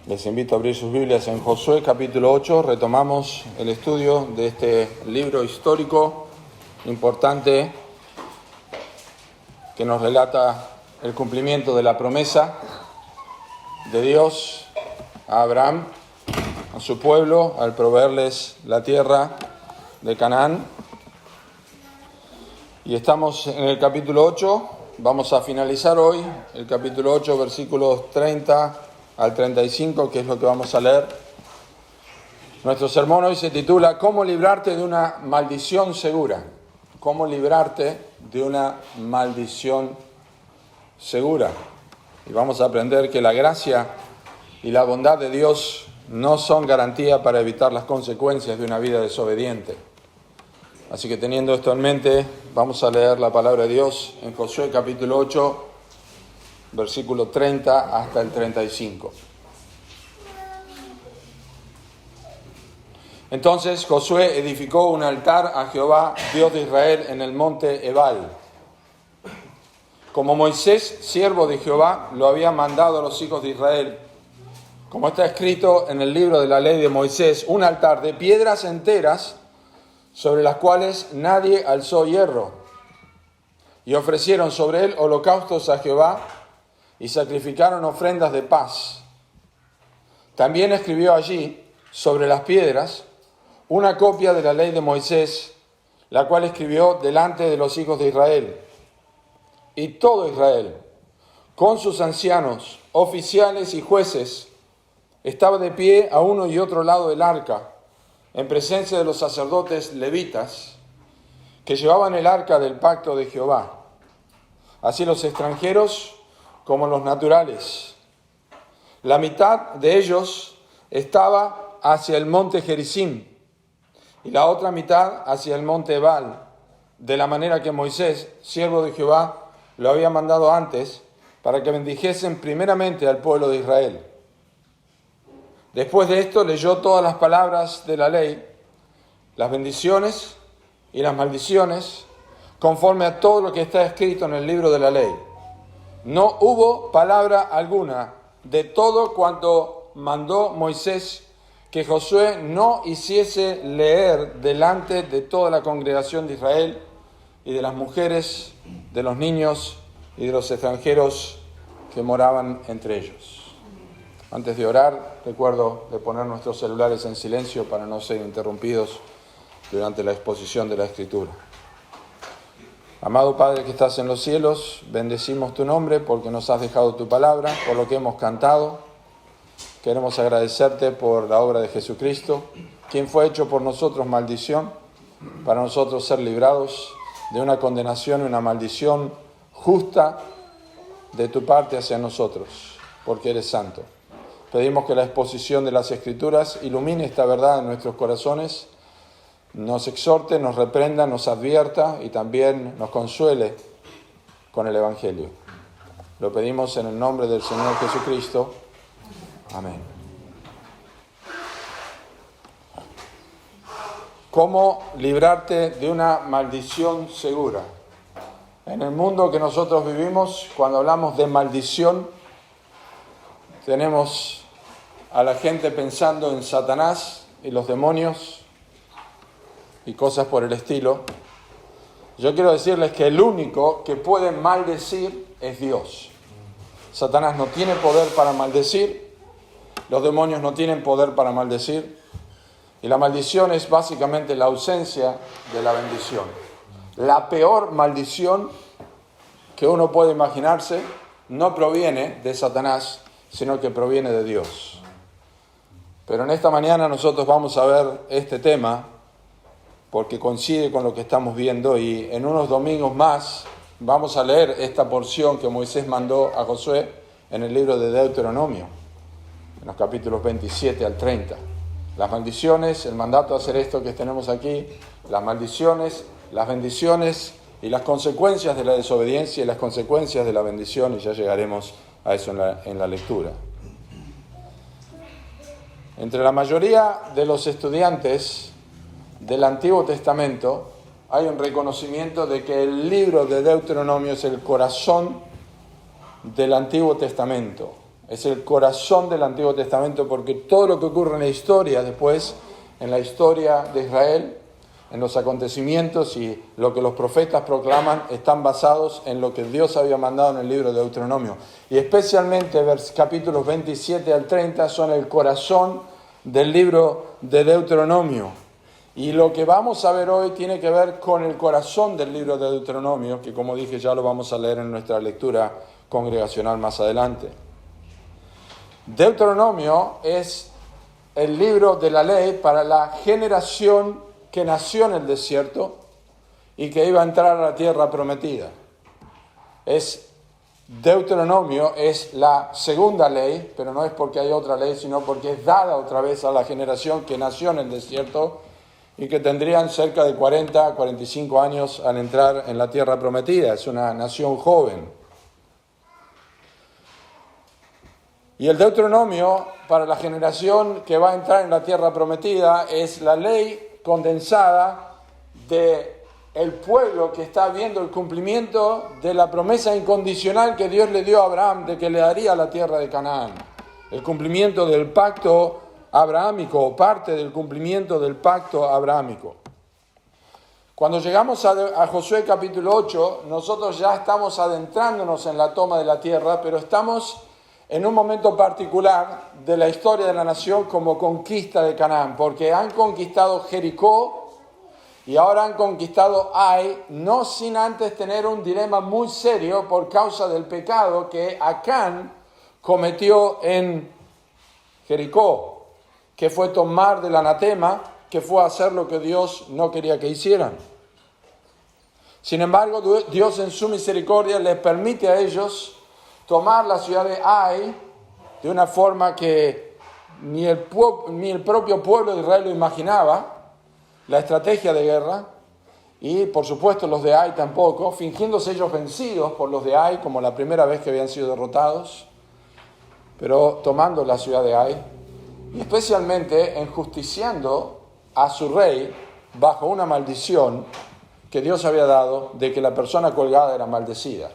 Les invito a abrir sus Biblias en Josué capítulo 8. Retomamos el estudio de este libro histórico importante que nos relata el cumplimiento de la promesa de Dios a Abraham, a su pueblo, al proveerles la tierra de Canaán. Y estamos en el capítulo 8. Vamos a finalizar hoy el capítulo 8, versículos 30 al 35, que es lo que vamos a leer. Nuestro sermón hoy se titula ¿Cómo librarte de una maldición segura? ¿Cómo librarte de una maldición segura? Y vamos a aprender que la gracia y la bondad de Dios no son garantía para evitar las consecuencias de una vida desobediente. Así que teniendo esto en mente, vamos a leer la palabra de Dios en Josué capítulo 8, versículo 30 hasta el 35. Entonces Josué edificó un altar a Jehová, Dios de Israel, en el monte Ebal, como Moisés, siervo de Jehová, lo había mandado a los hijos de Israel. Como está escrito en el libro de la ley de Moisés, un altar de piedras enteras sobre las cuales nadie alzó hierro. Y ofrecieron sobre él holocaustos a Jehová y sacrificaron ofrendas de paz. También escribió allí, sobre las piedras, una copia de la ley de Moisés, la cual escribió delante de los hijos de Israel. Y todo Israel, con sus ancianos, oficiales y jueces, estaba de pie a uno y otro lado del arca, en presencia de los sacerdotes levitas, que llevaban el arca del pacto de Jehová. Así los extranjeros como los naturales. La mitad de ellos estaba hacia el monte Gerizim y la otra mitad hacia el monte Ebal, de la manera que Moisés, siervo de Jehová, lo había mandado antes para que bendijesen primeramente al pueblo de Israel. Después de esto leyó todas las palabras de la ley, las bendiciones y las maldiciones, conforme a todo lo que está escrito en el libro de la ley. No hubo palabra alguna de todo cuanto mandó Moisés que Josué no hiciese leer delante de toda la congregación de Israel y de las mujeres, de los niños y de los extranjeros que moraban entre ellos. Antes de orar, recuerdo de poner nuestros celulares en silencio para no ser interrumpidos durante la exposición de la Escritura. Amado Padre que estás en los cielos, bendecimos tu nombre porque nos has dejado tu palabra, por lo que hemos cantado. Queremos agradecerte por la obra de Jesucristo, quien fue hecho por nosotros maldición, para nosotros ser librados de una condenación y una maldición justa de tu parte hacia nosotros, porque eres santo. Pedimos que la exposición de las Escrituras ilumine esta verdad en nuestros corazones, nos exhorte, nos reprenda, nos advierta y también nos consuele con el Evangelio. Lo pedimos en el nombre del Señor Jesucristo. Amén. ¿Cómo librarte de una maldición segura? En el mundo que nosotros vivimos, cuando hablamos de maldición, tenemos a la gente pensando en Satanás y los demonios y cosas por el estilo. Yo quiero decirles que el único que puede maldecir es Dios. Satanás no tiene poder para maldecir, los demonios no tienen poder para maldecir, y la maldición es básicamente la ausencia de la bendición. La peor maldición que uno puede imaginarse no proviene de Satanás, sino que proviene de Dios. Pero en esta mañana nosotros vamos a ver este tema porque coincide con lo que estamos viendo, y en unos domingos más vamos a leer esta porción que Moisés mandó a Josué en el libro de Deuteronomio, en los capítulos 27 al 30. Las maldiciones, el mandato de hacer esto que tenemos aquí, las maldiciones, las bendiciones y las consecuencias de la desobediencia y las consecuencias de la bendición, y ya llegaremos a eso en la lectura. Entre la mayoría de los estudiantes del Antiguo Testamento hay un reconocimiento de que el libro de Deuteronomio es el corazón del Antiguo Testamento. Es el corazón del Antiguo Testamento, porque todo lo que ocurre en la historia después, en la historia de Israel, en los acontecimientos y lo que los profetas proclaman, están basados en lo que Dios había mandado en el libro de Deuteronomio. Y especialmente capítulos 27 al 30 son el corazón del libro de Deuteronomio. Y lo que vamos a ver hoy tiene que ver con el corazón del libro de Deuteronomio, que como dije ya lo vamos a leer en nuestra lectura congregacional más adelante. Deuteronomio es el libro de la ley para la generación que nació en el desierto y que iba a entrar a la tierra prometida. Deuteronomio es la segunda ley, pero no es porque hay otra ley, sino porque es dada otra vez a la generación que nació en el desierto y que tendrían cerca de 40 a 45 años al entrar en la tierra prometida. Es una nación joven. Y el Deuteronomio, para la generación que va a entrar en la tierra prometida, es la ley condensada del pueblo que está viendo el cumplimiento de la promesa incondicional que Dios le dio a Abraham de que le daría la tierra de Canaán. El cumplimiento del pacto abrahámico, o parte del cumplimiento del pacto abrahámico. Cuando llegamos a Josué capítulo 8, nosotros ya estamos adentrándonos en la toma de la tierra, pero estamos en un momento particular de la historia de la nación como conquista de Canaán, porque han conquistado Jericó y ahora han conquistado Ai, no sin antes tener un dilema muy serio por causa del pecado que Acán cometió en Jericó, que fue tomar del anatema, que fue hacer lo que Dios no quería que hicieran. Sin embargo, Dios en su misericordia les permite a ellos tomar la ciudad de Ai de una forma que ni el propio pueblo de Israel lo imaginaba, la estrategia de guerra, y por supuesto los de Ai tampoco, fingiéndose ellos vencidos por los de Ai como la primera vez que habían sido derrotados, pero tomando la ciudad de Ai, y especialmente enjusticiando a su rey bajo una maldición que Dios había dado de que la persona colgada era maldecida.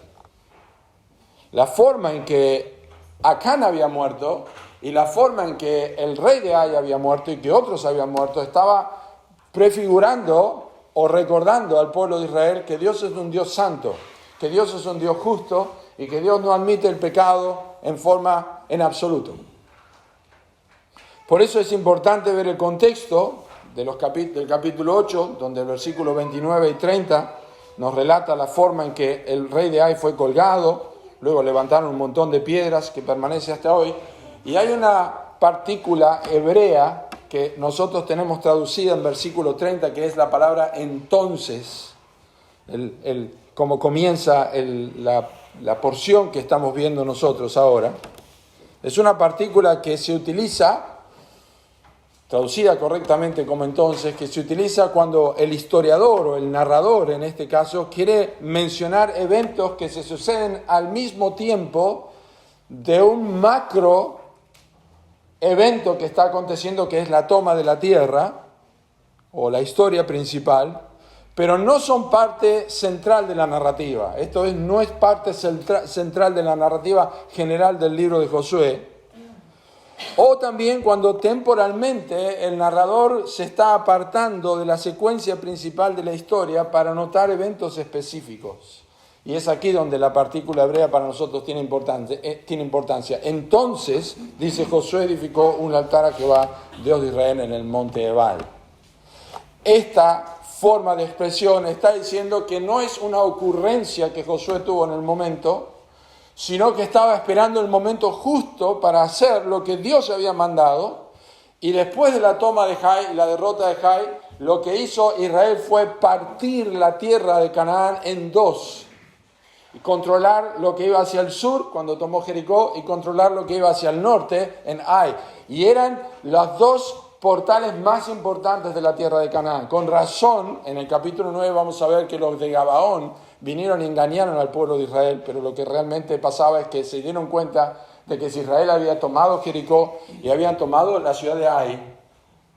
La forma en que Acán había muerto y la forma en que el rey de Ai había muerto y que otros habían muerto estaba prefigurando o recordando al pueblo de Israel que Dios es un Dios santo, que Dios es un Dios justo y que Dios no admite el pecado en absoluto. Por eso es importante ver el contexto del capítulo 8, donde el versículo 29 y 30 nos relata la forma en que el rey de Ai fue colgado. Luego levantaron un montón de piedras que permanece hasta hoy. Y hay una partícula hebrea que nosotros tenemos traducida en versículo 30, que es la palabra entonces. Como comienza la porción que estamos viendo nosotros ahora. Es una partícula que se utiliza, traducida correctamente como entonces, que se utiliza cuando el historiador o el narrador, en este caso, quiere mencionar eventos que se suceden al mismo tiempo de un macro evento que está aconteciendo, que es la toma de la tierra, o la historia principal, pero no son parte central de la narrativa. Esto no es parte central de la narrativa general del libro de Josué. O también cuando temporalmente el narrador se está apartando de la secuencia principal de la historia para notar eventos específicos. Y es aquí donde la partícula hebrea para nosotros tiene importancia. Entonces, dice Josué, edificó un altar a Jehová, Dios de Israel, en el monte Ebal. Esta forma de expresión está diciendo que no es una ocurrencia que Josué tuvo en el momento, sino que estaba esperando el momento justo para hacer lo que Dios había mandado. Y después de la toma de Jai y la derrota de Jai, lo que hizo Israel fue partir la tierra de Canaán en dos. Y controlar lo que iba hacia el sur, cuando tomó Jericó, y controlar lo que iba hacia el norte, en Ai. Y eran los dos portales más importantes de la tierra de Canaán. Con razón, en el capítulo 9 vamos a ver que los de Gabaón vinieron y engañaron al pueblo de Israel, pero lo que realmente pasaba es que se dieron cuenta de que si Israel había tomado Jericó y habían tomado la ciudad de Ai,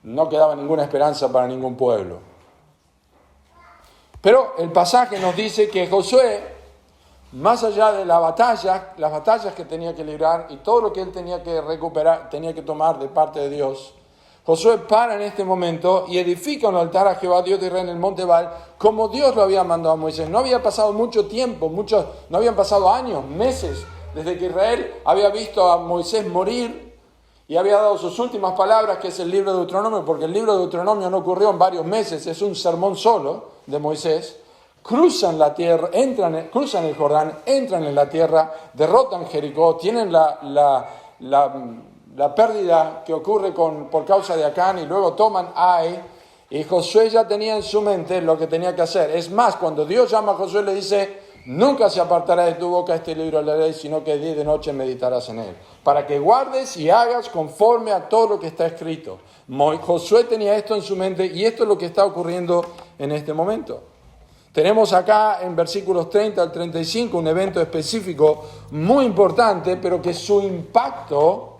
no quedaba ninguna esperanza para ningún pueblo. Pero el pasaje nos dice que Josué más allá de las batallas que tenía que librar y todo lo que él tenía que recuperar, tenía que tomar de parte de Dios, Josué para en este momento y edifica un altar a Jehová, Dios de Israel, en el monte Ebal, como Dios lo había mandado a Moisés. No había pasado mucho tiempo, no habían pasado años, meses, desde que Israel había visto a Moisés morir y había dado sus últimas palabras, que es el libro de Deuteronomio, porque el libro de Deuteronomio no ocurrió en varios meses, es un sermón solo de Moisés. Cruzan la tierra, cruzan el Jordán, entran en la tierra, derrotan Jericó, tienen la pérdida que ocurre por causa de Acán y luego toman Ai, y Josué ya tenía en su mente lo que tenía que hacer. Es más, cuando Dios llama a Josué le dice: nunca se apartará de tu boca este libro de la ley, sino que día y de noche meditarás en él, para que guardes y hagas conforme a todo lo que está escrito. Josué tenía esto en su mente y esto es lo que está ocurriendo en este momento. Tenemos acá en versículos 30 al 35 un evento específico muy importante, pero que su impacto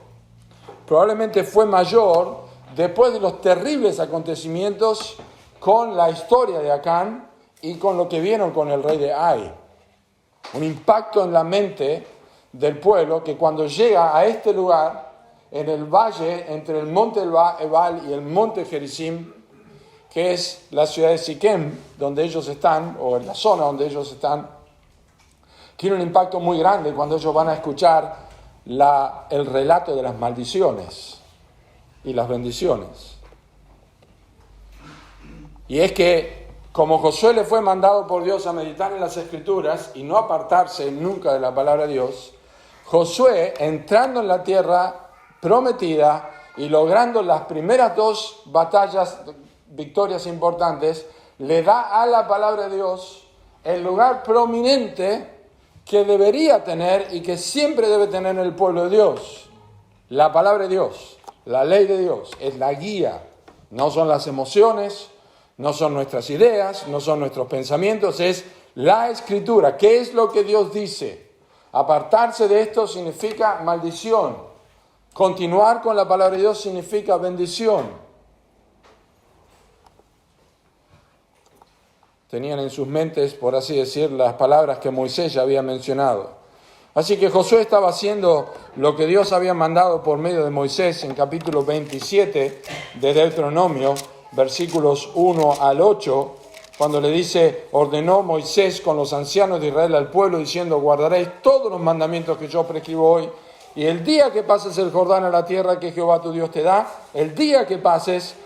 probablemente fue mayor después de los terribles acontecimientos con la historia de Acán y con lo que vieron con el rey de Ai. Un impacto en la mente del pueblo que cuando llega a este lugar, en el valle entre el monte Ebal y el monte Gerizim, que es la ciudad de Siquem, donde ellos están, o en la zona donde ellos están, tiene un impacto muy grande cuando ellos van a escuchar el relato de las maldiciones y las bendiciones. Y es que, como Josué le fue mandado por Dios a meditar en las Escrituras y no apartarse nunca de la palabra de Dios, Josué, entrando en la tierra prometida y logrando las primeras dos victorias importantes, le da a la palabra de Dios el lugar prominente que debería tener y que siempre debe tener el pueblo de Dios. La palabra de Dios, la ley de Dios, es la guía. No son las emociones, no son nuestras ideas, no son nuestros pensamientos, es la Escritura. ¿Qué es lo que Dios dice? Apartarse de esto significa maldición. Continuar con la palabra de Dios significa bendición. Tenían en sus mentes, por así decir, las palabras que Moisés ya había mencionado. Así que Josué estaba haciendo lo que Dios había mandado por medio de Moisés en capítulo 27 de Deuteronomio, versículos 1 al 8, cuando le dice: ordenó Moisés con los ancianos de Israel al pueblo, diciendo: guardaréis todos los mandamientos que yo prescribo hoy, y el día que pases el Jordán a la tierra que Jehová tu Dios te da, el día que pases,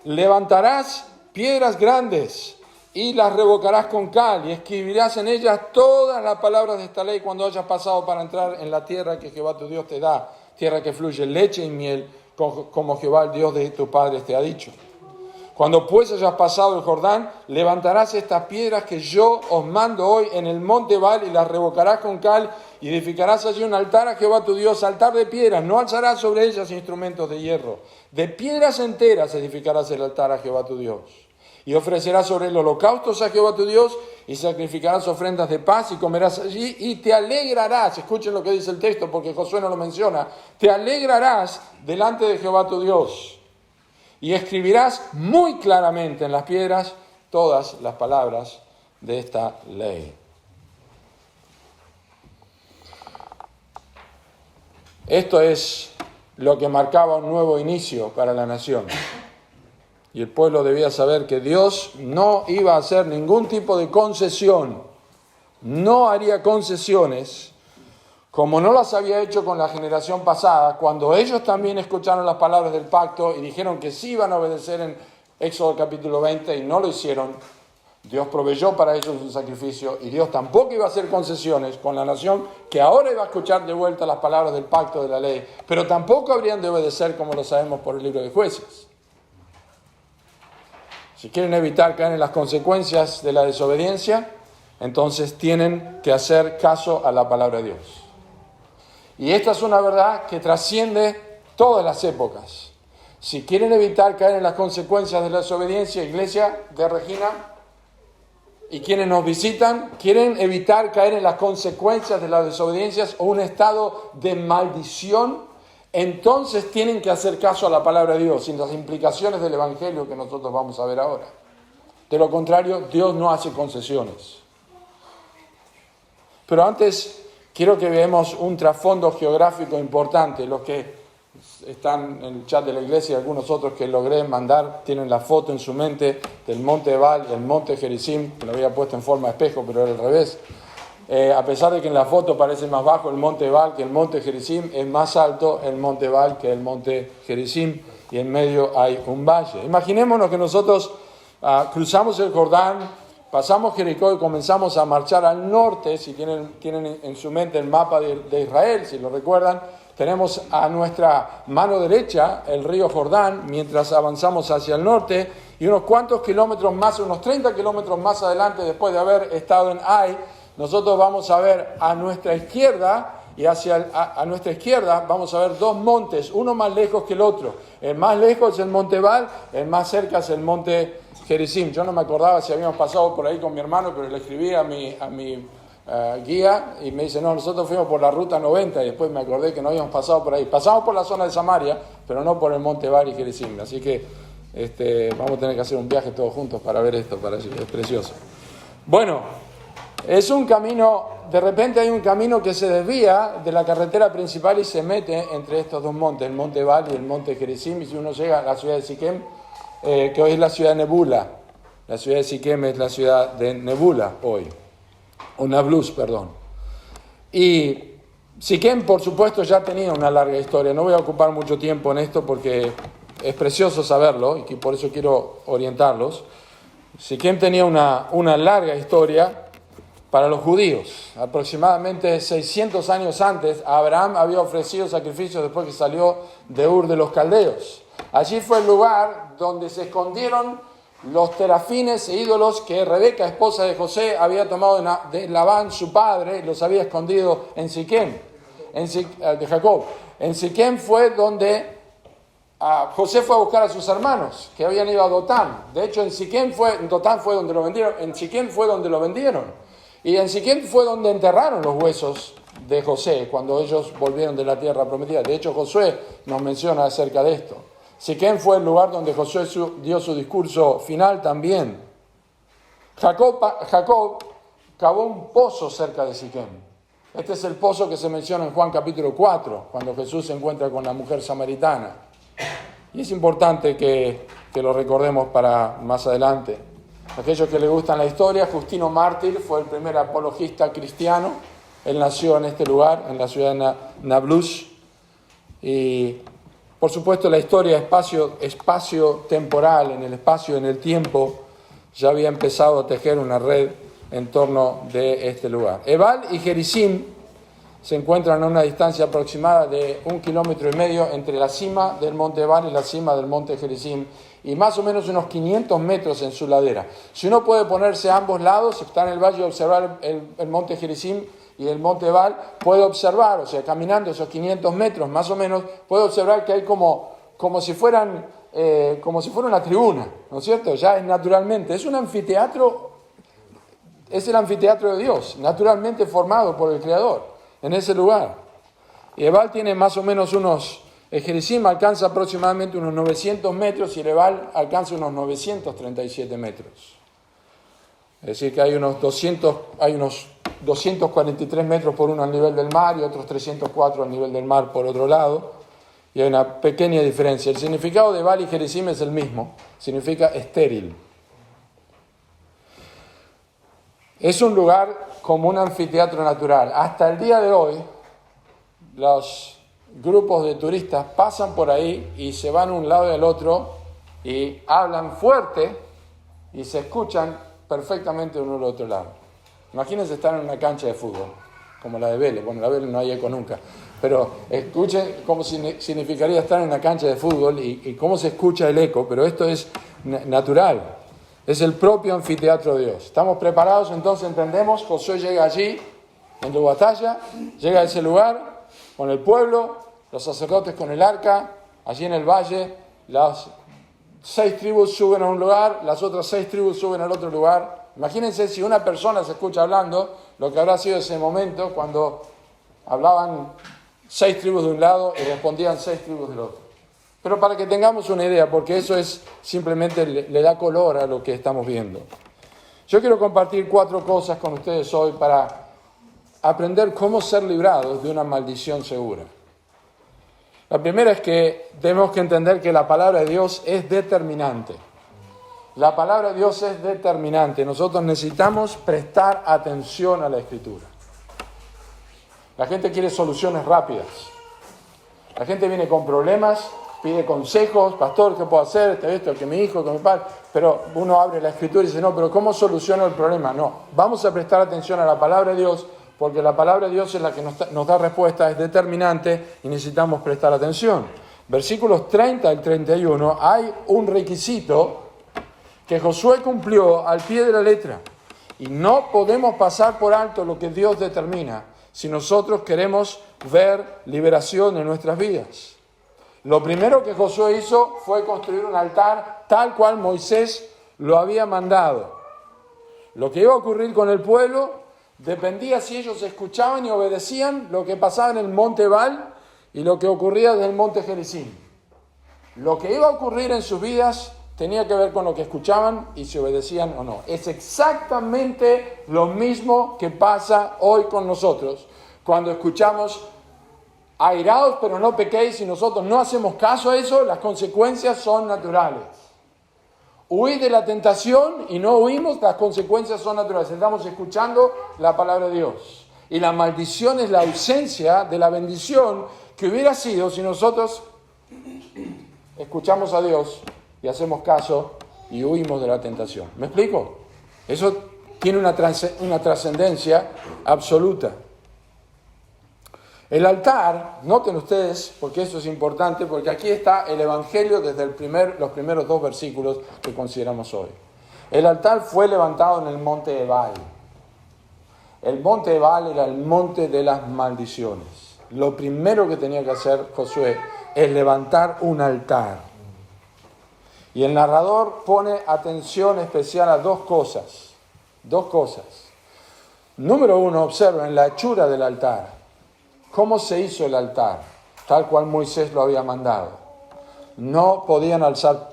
levantarás piedras grandes y las revocarás con cal, y escribirás en ellas todas las palabras de esta ley cuando hayas pasado para entrar en la tierra que Jehová tu Dios te da, tierra que fluye leche y miel, como Jehová el Dios de tus padres te ha dicho. Cuando pues hayas pasado el Jordán, levantarás estas piedras que yo os mando hoy en el monte Ebal, y las revocarás con cal, y edificarás allí un altar a Jehová tu Dios, altar de piedras, no alzarás sobre ellas instrumentos de hierro. De piedras enteras edificarás el altar a Jehová tu Dios. Y ofrecerás sobre él holocaustos a Jehová tu Dios, y sacrificarás ofrendas de paz, y comerás allí, y te alegrarás. Escuchen lo que dice el texto, porque Josué no lo menciona. Te alegrarás delante de Jehová tu Dios, y escribirás muy claramente en las piedras todas las palabras de esta ley. Esto es lo que marcaba un nuevo inicio para la nación. Y el pueblo debía saber que Dios no iba a hacer ningún tipo de concesión, no haría concesiones, como no las había hecho con la generación pasada, cuando ellos también escucharon las palabras del pacto y dijeron que sí iban a obedecer en Éxodo capítulo 20 y no lo hicieron. Dios proveyó para ellos un sacrificio, y Dios tampoco iba a hacer concesiones con la nación que ahora iba a escuchar de vuelta las palabras del pacto de la ley, pero tampoco habrían de obedecer, como lo sabemos por el libro de Jueces. Si quieren evitar caer en las consecuencias de la desobediencia, entonces tienen que hacer caso a la palabra de Dios. Y esta es una verdad que trasciende todas las épocas. Si quieren evitar caer en las consecuencias de la desobediencia, iglesia de Regina, y quienes nos visitan, quieren evitar caer en las consecuencias de las desobediencias o un estado de maldición, entonces tienen que hacer caso a la palabra de Dios, sin las implicaciones del Evangelio que nosotros vamos a ver ahora. De lo contrario, Dios no hace concesiones. Pero antes quiero que veamos un trasfondo geográfico importante. Los que están en el chat de la iglesia y algunos otros que logré mandar tienen la foto en su mente del monte Ebal y el monte Gerizim, que lo había puesto en forma de espejo, pero era al revés. A pesar de que en la foto parece más bajo el monte Ebal que el monte Gerizim, es más alto el monte Ebal que el monte Gerizim, y en medio hay un valle. Imaginémonos que nosotros cruzamos el Jordán, pasamos Jericó y comenzamos a marchar al norte. Si tienen en su mente el mapa de Israel, si lo recuerdan, tenemos a nuestra mano derecha el río Jordán mientras avanzamos hacia el norte, y unos cuantos kilómetros más, unos 30 kilómetros más adelante, después de haber estado en Ai, nosotros vamos a ver a nuestra izquierda, y a nuestra izquierda vamos a ver dos montes, uno más lejos que el otro. El más lejos es el monte Ebal, el más cerca es el monte Gerizim. Yo no me acordaba si habíamos pasado por ahí con mi hermano, pero le escribí a mi guía y me dice, no, nosotros fuimos por la ruta 90, y después me acordé que no habíamos pasado por ahí. Pasamos por la zona de Samaria, pero no por el monte Ebal y Gerizim. Así que vamos a tener que hacer un viaje todos juntos para ver esto, es precioso. Bueno, es un camino, de repente hay un camino que se desvía de la carretera principal y se mete entre estos dos montes, el monte Ebal y el monte Gerizim, y si uno llega a la ciudad de Siquem, que hoy es la ciudad de Nebula. La ciudad de Siquem es la ciudad de Nebula hoy, o Nablus, perdón. Y Siquem, por supuesto, ya tenía una larga historia. No voy a ocupar mucho tiempo en esto porque es precioso saberlo y por eso quiero orientarlos. Siquem tenía una larga historia para los judíos. Aproximadamente 600 años antes, Abraham había ofrecido sacrificios después que salió de Ur de los Caldeos. Allí fue el lugar donde se escondieron los terafines e ídolos que Rebeca, esposa de José, había tomado de Labán, su padre, y los había escondido en Siquem, de Jacob. En Siquem fue donde José fue a buscar a sus hermanos, que habían ido a Dotán. De hecho, Dotán fue donde lo vendieron, en Siquem fue donde lo vendieron. Y en Siquem fue donde enterraron los huesos de José, cuando ellos volvieron de la tierra prometida. De hecho, Josué nos menciona acerca de esto. Siquem fue el lugar donde Josué dio su discurso final también. Jacob cavó un pozo cerca de Siquem. Este es el pozo que se menciona en Juan capítulo 4, cuando Jesús se encuentra con la mujer samaritana. Y es importante que lo recordemos para más adelante. Aquellos que les gustan la historia, Justino Mártir fue el primer apologista cristiano. Él nació en este lugar, en la ciudad de Nablus. Y por supuesto la historia espacio-temporal, en el espacio, en el tiempo, ya había empezado a tejer una red en torno de este lugar. Ebal y Gerizim se encuentran a una distancia aproximada de 1,5 kilómetros entre la cima del monte Ebal y la cima del monte Gerizim, y más o menos unos 500 metros en su ladera. Si uno puede ponerse a ambos lados, está en el valle y observar el monte Gerizim y el monte Ebal, puede observar, o sea, caminando esos 500 metros más o menos, puede observar que hay como si fuera una tribuna, ¿no es cierto? Ya es naturalmente, es un anfiteatro, es el anfiteatro de Dios, naturalmente formado por el Creador en ese lugar. Y Ebal tiene más o menos el Gerizim alcanza aproximadamente unos 900 metros y el Ebal alcanza unos 937 metros. Es decir, que hay unos 243 metros por uno al nivel del mar y otros 304 al nivel del mar por otro lado. Y hay una pequeña diferencia. El significado de Ebal y Gerizim es el mismo. Significa estéril. Es un lugar como un anfiteatro natural. Hasta el día de hoy, los grupos de turistas pasan por ahí y se van un lado y al otro y hablan fuerte y se escuchan perfectamente uno al otro lado. Imagínense estar en una cancha de fútbol, como la de Vélez. Bueno, la Vélez no hay eco nunca, pero escuchen cómo significaría estar en una cancha de fútbol y cómo se escucha el eco, pero esto es natural, es el propio anfiteatro de Dios. ¿Estamos preparados? Entonces entendemos, Josué llega allí, en la batalla, llega a ese lugar, con el pueblo, los sacerdotes con el arca, allí en el valle, las 6 tribus suben a un lugar, las otras 6 tribus suben al otro lugar. Imagínense si una persona se escucha hablando, lo que habrá sido ese momento cuando hablaban 6 tribus de un lado y respondían 6 tribus del otro. Pero para que tengamos una idea, porque eso es simplemente le da color a lo que estamos viendo. Yo quiero compartir 4 cosas con ustedes hoy para aprender cómo ser librados de una maldición segura. La primera es que tenemos que entender que la palabra de Dios es determinante. La palabra de Dios es determinante. Nosotros necesitamos prestar atención a la Escritura. La gente quiere soluciones rápidas. La gente viene con problemas, pide consejos, pastor, ¿qué puedo hacer? Esto, que mi hijo, que mi padre. Pero uno abre la Escritura y dice, no, pero ¿cómo soluciono el problema? No, vamos a prestar atención a la palabra de Dios, porque la palabra de Dios es la que nos da respuesta, es determinante y necesitamos prestar atención. Versículos 30 al 31, hay un requisito que Josué cumplió al pie de la letra. Y no podemos pasar por alto lo que Dios determina si nosotros queremos ver liberación en nuestras vidas. Lo primero que Josué hizo fue construir un altar tal cual Moisés lo había mandado. Lo que iba a ocurrir con el pueblo dependía si ellos escuchaban y obedecían lo que pasaba en el monte Ebal y lo que ocurría desde el monte Gerizim. Lo que iba a ocurrir en sus vidas tenía que ver con lo que escuchaban y si obedecían o no. Es exactamente lo mismo que pasa hoy con nosotros. Cuando escuchamos airaos pero no pequéis y nosotros no hacemos caso a eso, las consecuencias son naturales. Huir de la tentación y no huimos, las consecuencias son naturales. Estamos escuchando la palabra de Dios. Y la maldición es la ausencia de la bendición que hubiera sido si nosotros escuchamos a Dios y hacemos caso y huimos de la tentación. ¿Me explico? Eso tiene una trascendencia absoluta. El altar, noten ustedes, porque eso es importante, porque aquí está el Evangelio desde los primeros 2 versículos que consideramos hoy. El altar fue levantado en el monte Ebal. El monte Ebal era el monte de las maldiciones. Lo primero que tenía que hacer Josué es levantar un altar. Y el narrador pone atención especial a dos cosas. Número 1, observen la hechura del altar. ¿Cómo se hizo el altar? Tal cual Moisés lo había mandado. No podían alzar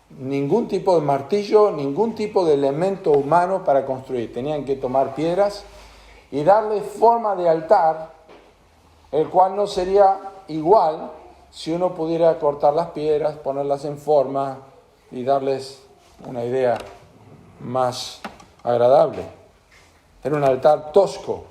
ningún tipo de martillo, ningún tipo de elemento humano para construir. Tenían que tomar piedras y darle forma de altar, el cual no sería igual si uno pudiera cortar las piedras, ponerlas en forma y darles una idea más agradable. Era un altar tosco.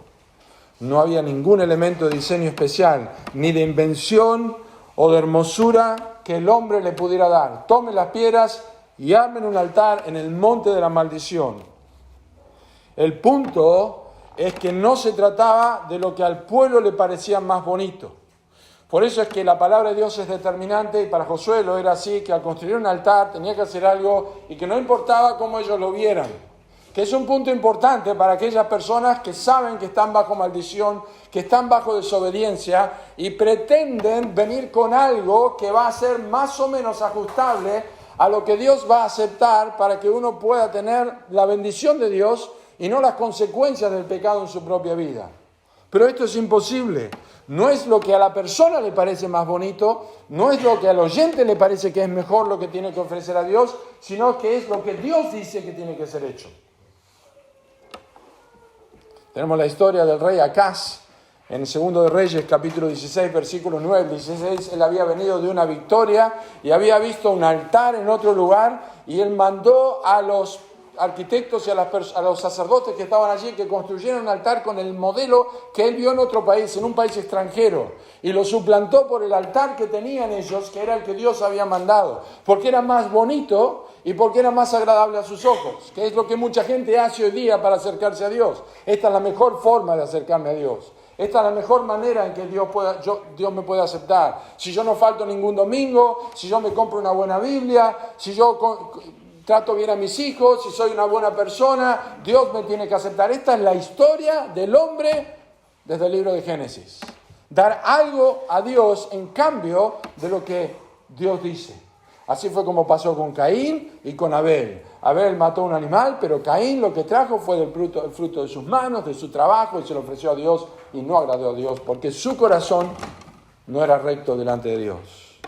No había ningún elemento de diseño especial, ni de invención o de hermosura que el hombre le pudiera dar. Tomen las piedras y armen un altar en el monte de la maldición. El punto es que no se trataba de lo que al pueblo le parecía más bonito. Por eso es que la palabra de Dios es determinante y para Josué lo era así, que al construir un altar tenía que hacer algo y que no importaba cómo ellos lo vieran. Que es un punto importante para aquellas personas que saben que están bajo maldición, que están bajo desobediencia y pretenden venir con algo que va a ser más o menos ajustable a lo que Dios va a aceptar para que uno pueda tener la bendición de Dios y no las consecuencias del pecado en su propia vida. Pero esto es imposible. No es lo que a la persona le parece más bonito, no es lo que al oyente le parece que es mejor lo que tiene que ofrecer a Dios, sino que es lo que Dios dice que tiene que ser hecho. Tenemos la historia del rey Acaz en 2 de Reyes, capítulo 16, versículo 9. 16, él había venido de una victoria y había visto un altar en otro lugar y él mandó a los arquitectos y a los sacerdotes que estaban allí que construyeran un altar con el modelo que él vio en otro país, en un país extranjero, y lo suplantó por el altar que tenían ellos, que era el que Dios había mandado, porque era más bonito y porque era más agradable a sus ojos, que es lo que mucha gente hace hoy día para acercarse a Dios. Esta es la mejor forma de acercarme a Dios. Esta es la mejor manera en que Dios me puede aceptar. Si yo no falto ningún domingo, si yo me compro una buena Biblia, si yo trato bien a mis hijos, si soy una buena persona, Dios me tiene que aceptar. Esta es la historia del hombre desde el libro de Génesis. Dar algo a Dios en cambio de lo que Dios dice. Así fue como pasó con Caín y con Abel. Abel mató un animal, pero Caín lo que trajo fue el fruto de sus manos, de su trabajo, y se lo ofreció a Dios y no agradó a Dios, porque su corazón no era recto delante de Dios.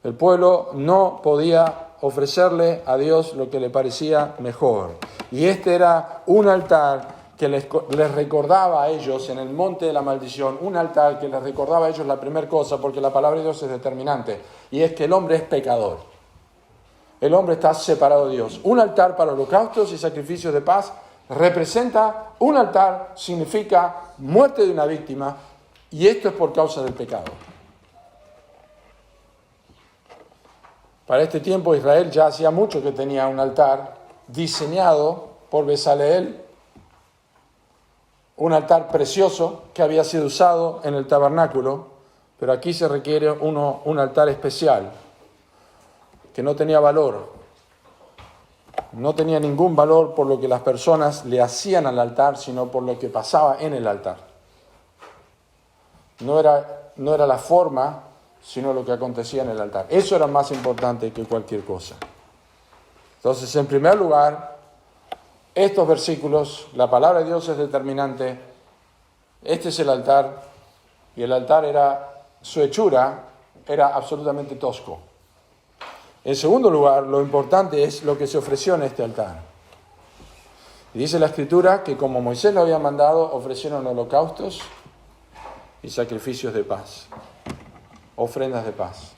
El pueblo no podía ofrecerle a Dios lo que le parecía mejor. Y este era un altar que les recordaba a ellos en el monte de la maldición, un altar que les recordaba a ellos la primera cosa, porque la palabra de Dios es determinante, y es que el hombre es pecador. El hombre está separado de Dios. Un altar para holocaustos y sacrificios de paz representa, un altar significa muerte de una víctima, y esto es por causa del pecado. Para este tiempo Israel ya hacía mucho que tenía un altar diseñado por Bezaleel, un altar precioso que había sido usado en el tabernáculo, pero aquí se requiere un altar especial que no tenía valor, no tenía ningún valor por lo que las personas le hacían al altar, sino por lo que pasaba en el altar. No era la forma, sino lo que acontecía en el altar. Eso era más importante que cualquier cosa. Entonces, en primer lugar, estos versículos, la palabra de Dios es determinante. Este es el altar, y el altar su hechura era absolutamente tosco. En segundo lugar, lo importante es lo que se ofreció en este altar. Y dice la Escritura que como Moisés lo había mandado, ofrecieron holocaustos y sacrificios de paz, ofrendas de paz.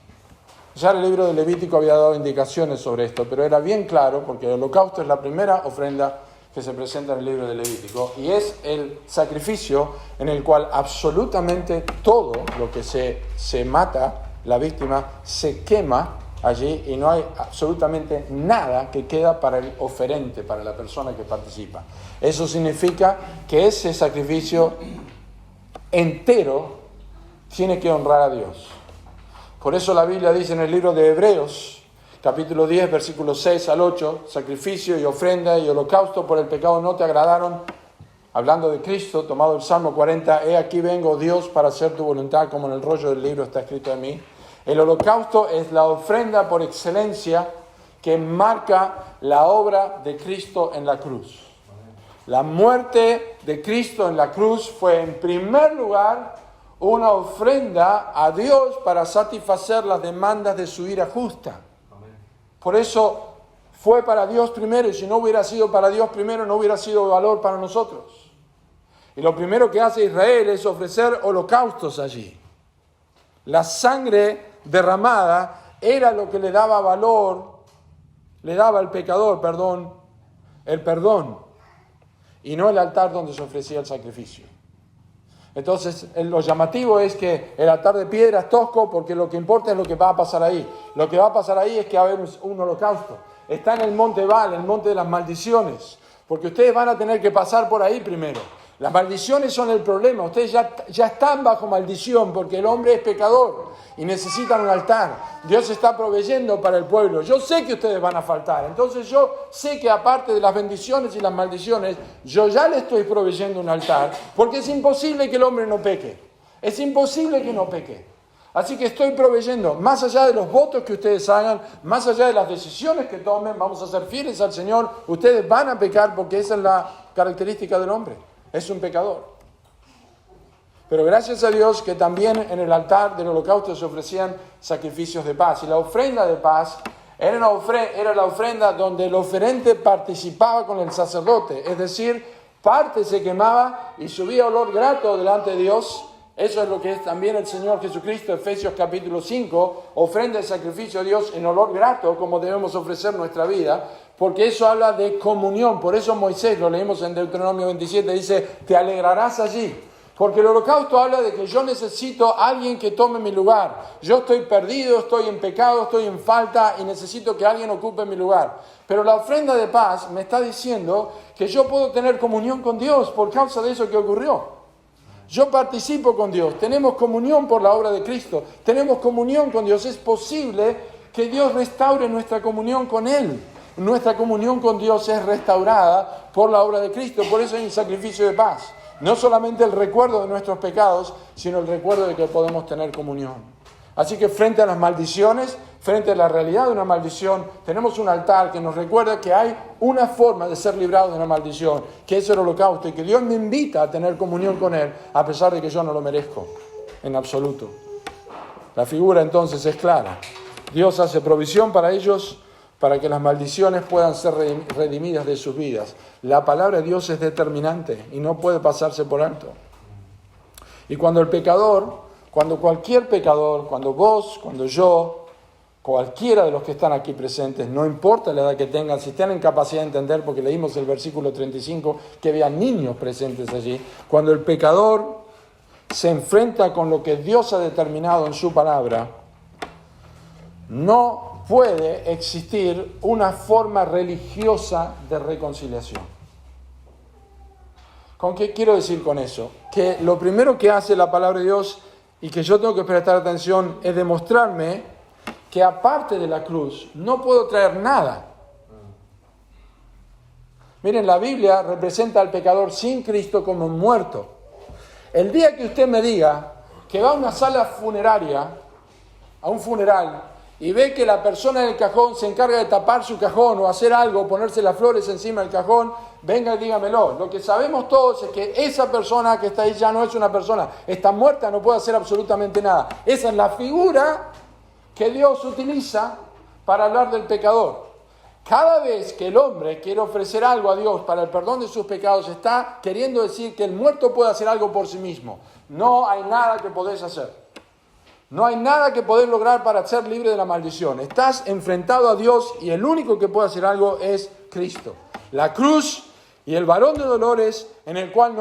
Ya el libro de Levítico había dado indicaciones sobre esto, pero era bien claro, porque el holocausto es la primera ofrenda que se presenta en el libro de Levítico, y es el sacrificio en el cual absolutamente todo lo que se mata, la víctima, se quema allí, y no hay absolutamente nada que queda para el oferente, para la persona que participa. Eso significa que ese sacrificio entero tiene que honrar a Dios. Por eso la Biblia dice en el libro de Hebreos, capítulo 10, versículos 6 al 8, sacrificio y ofrenda y holocausto por el pecado no te agradaron. Hablando de Cristo, tomado el Salmo 40, he aquí vengo, Dios, para hacer tu voluntad, como en el rollo del libro está escrito de mí. El holocausto es la ofrenda por excelencia que marca la obra de Cristo en la cruz. La muerte de Cristo en la cruz fue en primer lugar una ofrenda a Dios para satisfacer las demandas de su ira justa. Por eso fue para Dios primero, y si no hubiera sido para Dios primero, no hubiera sido de valor para nosotros. Y lo primero que hace Israel es ofrecer holocaustos allí. La sangre derramada era lo que le daba valor, le daba al pecador, el perdón, y no el altar donde se ofrecía el sacrificio. Entonces, lo llamativo es que el altar de piedra es tosco, porque lo que importa es lo que va a pasar ahí. Lo que va a pasar ahí es que va a haber un holocausto. Está en el monte Baal, el monte de las maldiciones, porque ustedes van a tener que pasar por ahí primero. Las maldiciones son el problema. Ustedes ya están bajo maldición, porque el hombre es pecador y necesitan un altar. Dios está proveyendo para el pueblo. Yo sé que ustedes van a faltar. Entonces yo sé que aparte de las bendiciones y las maldiciones, yo ya le estoy proveyendo un altar, porque es imposible que el hombre no peque. Es imposible que no peque. Así que estoy proveyendo, más allá de los votos que ustedes hagan, más allá de las decisiones que tomen, vamos a ser fieles al Señor. Ustedes van a pecar, porque esa es la característica del hombre. Es un pecador. Pero gracias a Dios que también en el altar del holocausto se ofrecían sacrificios de paz. Y la ofrenda de paz era la ofrenda donde el oferente participaba con el sacerdote. Es decir, parte se quemaba y subía olor grato delante de Dios. Eso es lo que es también el Señor Jesucristo, Efesios capítulo 5, ofrenda y sacrificio a Dios en olor grato, como debemos ofrecer nuestra vida, porque eso habla de comunión. Por eso Moisés, lo leímos en Deuteronomio 27, dice, te alegrarás allí. Porque el holocausto habla de que yo necesito a alguien que tome mi lugar. Yo estoy perdido, estoy en pecado, estoy en falta y necesito que alguien ocupe mi lugar. Pero la ofrenda de paz me está diciendo que yo puedo tener comunión con Dios por causa de eso que ocurrió. Yo participo con Dios, tenemos comunión por la obra de Cristo, tenemos comunión con Dios. Es posible que Dios restaure nuestra comunión con Él. Nuestra comunión con Dios es restaurada por la obra de Cristo, por eso hay un sacrificio de paz. No solamente el recuerdo de nuestros pecados, sino el recuerdo de que podemos tener comunión. Así que frente a las maldiciones, frente a la realidad de una maldición, tenemos un altar que nos recuerda que hay una forma de ser librados de una maldición, que es el holocausto, y que Dios me invita a tener comunión con Él, a pesar de que yo no lo merezco, en absoluto. La figura entonces es clara. Dios hace provisión para ellos para que las maldiciones puedan ser redimidas de sus vidas. La palabra de Dios es determinante y no puede pasarse por alto. Y cuando cualquier pecador, cuando vos, cuando yo, cualquiera de los que están aquí presentes, no importa la edad que tengan, si tienen capacidad de entender, porque leímos el versículo 35, que había niños presentes allí, cuando el pecador se enfrenta con lo que Dios ha determinado en su palabra, no puede existir una forma religiosa de reconciliación. ¿Con qué quiero decir con eso? Que lo primero que hace la palabra de Dios y que yo tengo que prestar atención es demostrarme que aparte de la cruz no puedo traer nada. Miren, la Biblia representa al pecador sin Cristo como muerto. El día que usted me diga que va a una sala funeraria, a un funeral, y ve que la persona en el cajón se encarga de tapar su cajón o hacer algo, ponerse las flores encima del cajón, venga y dígamelo. Lo que sabemos todos es que esa persona que está ahí ya no es una persona, está muerta, no puede hacer absolutamente nada. Esa es la figura que Dios utiliza para hablar del pecador. Cada vez que el hombre quiere ofrecer algo a Dios para el perdón de sus pecados, está queriendo decir que el muerto puede hacer algo por sí mismo. No hay nada que podés hacer. No hay nada que podés lograr para ser libre de la maldición. Estás enfrentado a Dios y el único que puede hacer algo es Cristo. La cruz y el varón de dolores, en el cual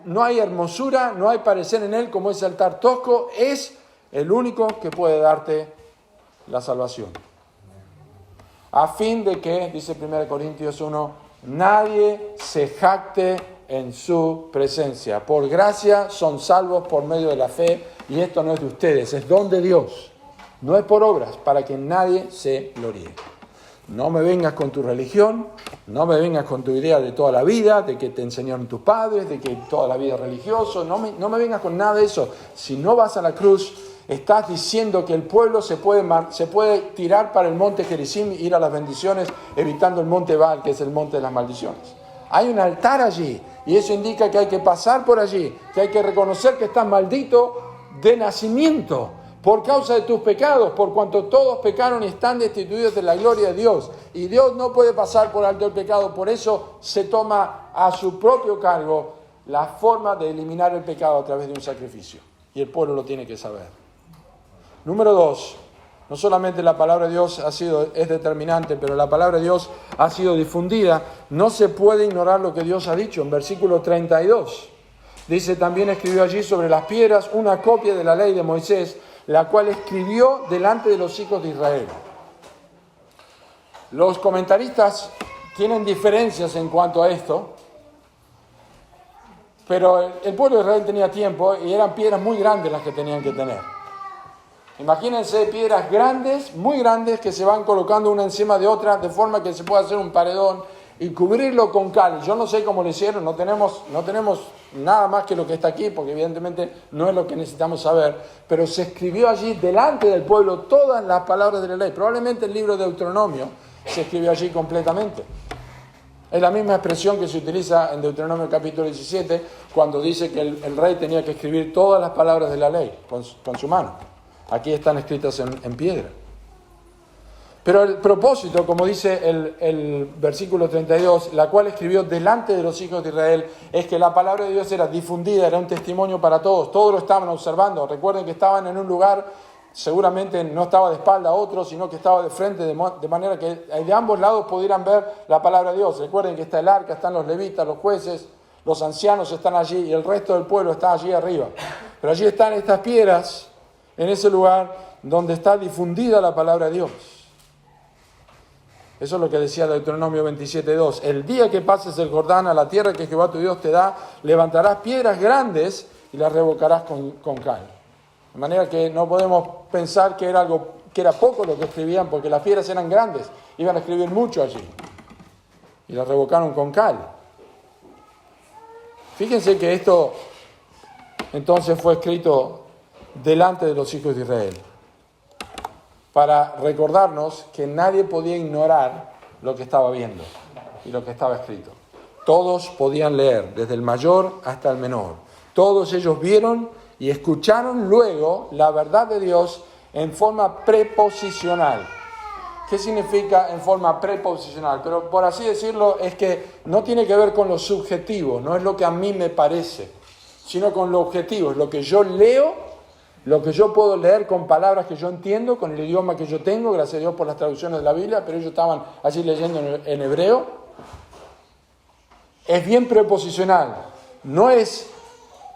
no hay hermosura, no hay parecer en él como ese altar tosco, es el único que puede darte la salvación. A fin de que, dice 1 Corintios 1, nadie se jacte en su presencia. Por gracia son salvos por medio de la fe, y esto no es de ustedes, es don de Dios. No es por obras, para que nadie se gloríe. No me vengas con tu religión, no me vengas con tu idea de toda la vida, de que te enseñaron tus padres, de que toda la vida es religioso, no me vengas con nada de eso. Si no vas a la cruz, estás diciendo que el pueblo se puede tirar para el monte Gerizim, ir a las bendiciones, evitando el monte Baal, que es el monte de las maldiciones. Hay un altar allí, y eso indica que hay que pasar por allí, que hay que reconocer que estás maldito de nacimiento por causa de tus pecados, por cuanto todos pecaron y están destituidos de la gloria de Dios. Y Dios no puede pasar por alto el pecado, por eso se toma a su propio cargo la forma de eliminar el pecado a través de un sacrificio. Y el pueblo lo tiene que saber. Número 2, no solamente la palabra de Dios es determinante, pero la palabra de Dios ha sido difundida. No se puede ignorar lo que Dios ha dicho. En versículo 32 dice: también escribió allí sobre las piedras una copia de la ley de Moisés, la cual escribió delante de los hijos de Israel. Los comentaristas tienen diferencias en cuanto a esto, pero el pueblo de Israel tenía tiempo y eran piedras muy grandes las que tenían que tener. Imagínense piedras grandes, muy grandes, que se van colocando una encima de otra, de forma que se pueda hacer un paredón y cubrirlo con cal. Yo no sé cómo lo hicieron, no tenemos nada más que lo que está aquí, porque evidentemente no es lo que necesitamos saber, pero se escribió allí delante del pueblo todas las palabras de la ley. Probablemente el libro de Deuteronomio se escribió allí completamente. Es la misma expresión que se utiliza en Deuteronomio capítulo 17, cuando dice que el rey tenía que escribir todas las palabras de la ley con su mano. Aquí están escritas en piedra. Pero el propósito, como dice el versículo 32, la cual escribió delante de los hijos de Israel, es que la palabra de Dios era difundida, era un testimonio para todos. Todos lo estaban observando. Recuerden que estaban en un lugar, seguramente no estaba de espalda a otro, sino que estaba de frente, de manera que de ambos lados pudieran ver la palabra de Dios. Recuerden que está el arca, están los levitas, los jueces, los ancianos están allí y el resto del pueblo está allí arriba. Pero allí están estas piedras, en ese lugar donde está difundida la palabra de Dios. Eso es lo que decía Deuteronomio 27:2. El día que pases el Jordán a la tierra que Jehová tu Dios te da, levantarás piedras grandes y las revocarás con cal. De manera que no podemos pensar que era poco lo que escribían, porque las piedras eran grandes. Iban a escribir mucho allí. Y las revocaron con cal. Fíjense que esto entonces fue escrito delante de los hijos de Israel, para recordarnos que nadie podía ignorar lo que estaba viendo y lo que estaba escrito. Todos podían leer, desde el mayor hasta el menor. Todos ellos vieron y escucharon luego la verdad de Dios en forma preposicional. ¿Qué significa en forma preposicional? Pero por así decirlo, es que no tiene que ver con lo subjetivo, no es lo que a mí me parece, sino con lo objetivo, es lo que yo leo, lo que yo puedo leer con palabras que yo entiendo, con el idioma que yo tengo, gracias a Dios por las traducciones de la Biblia, pero ellos estaban allí leyendo en hebreo. Es bien preposicional, no es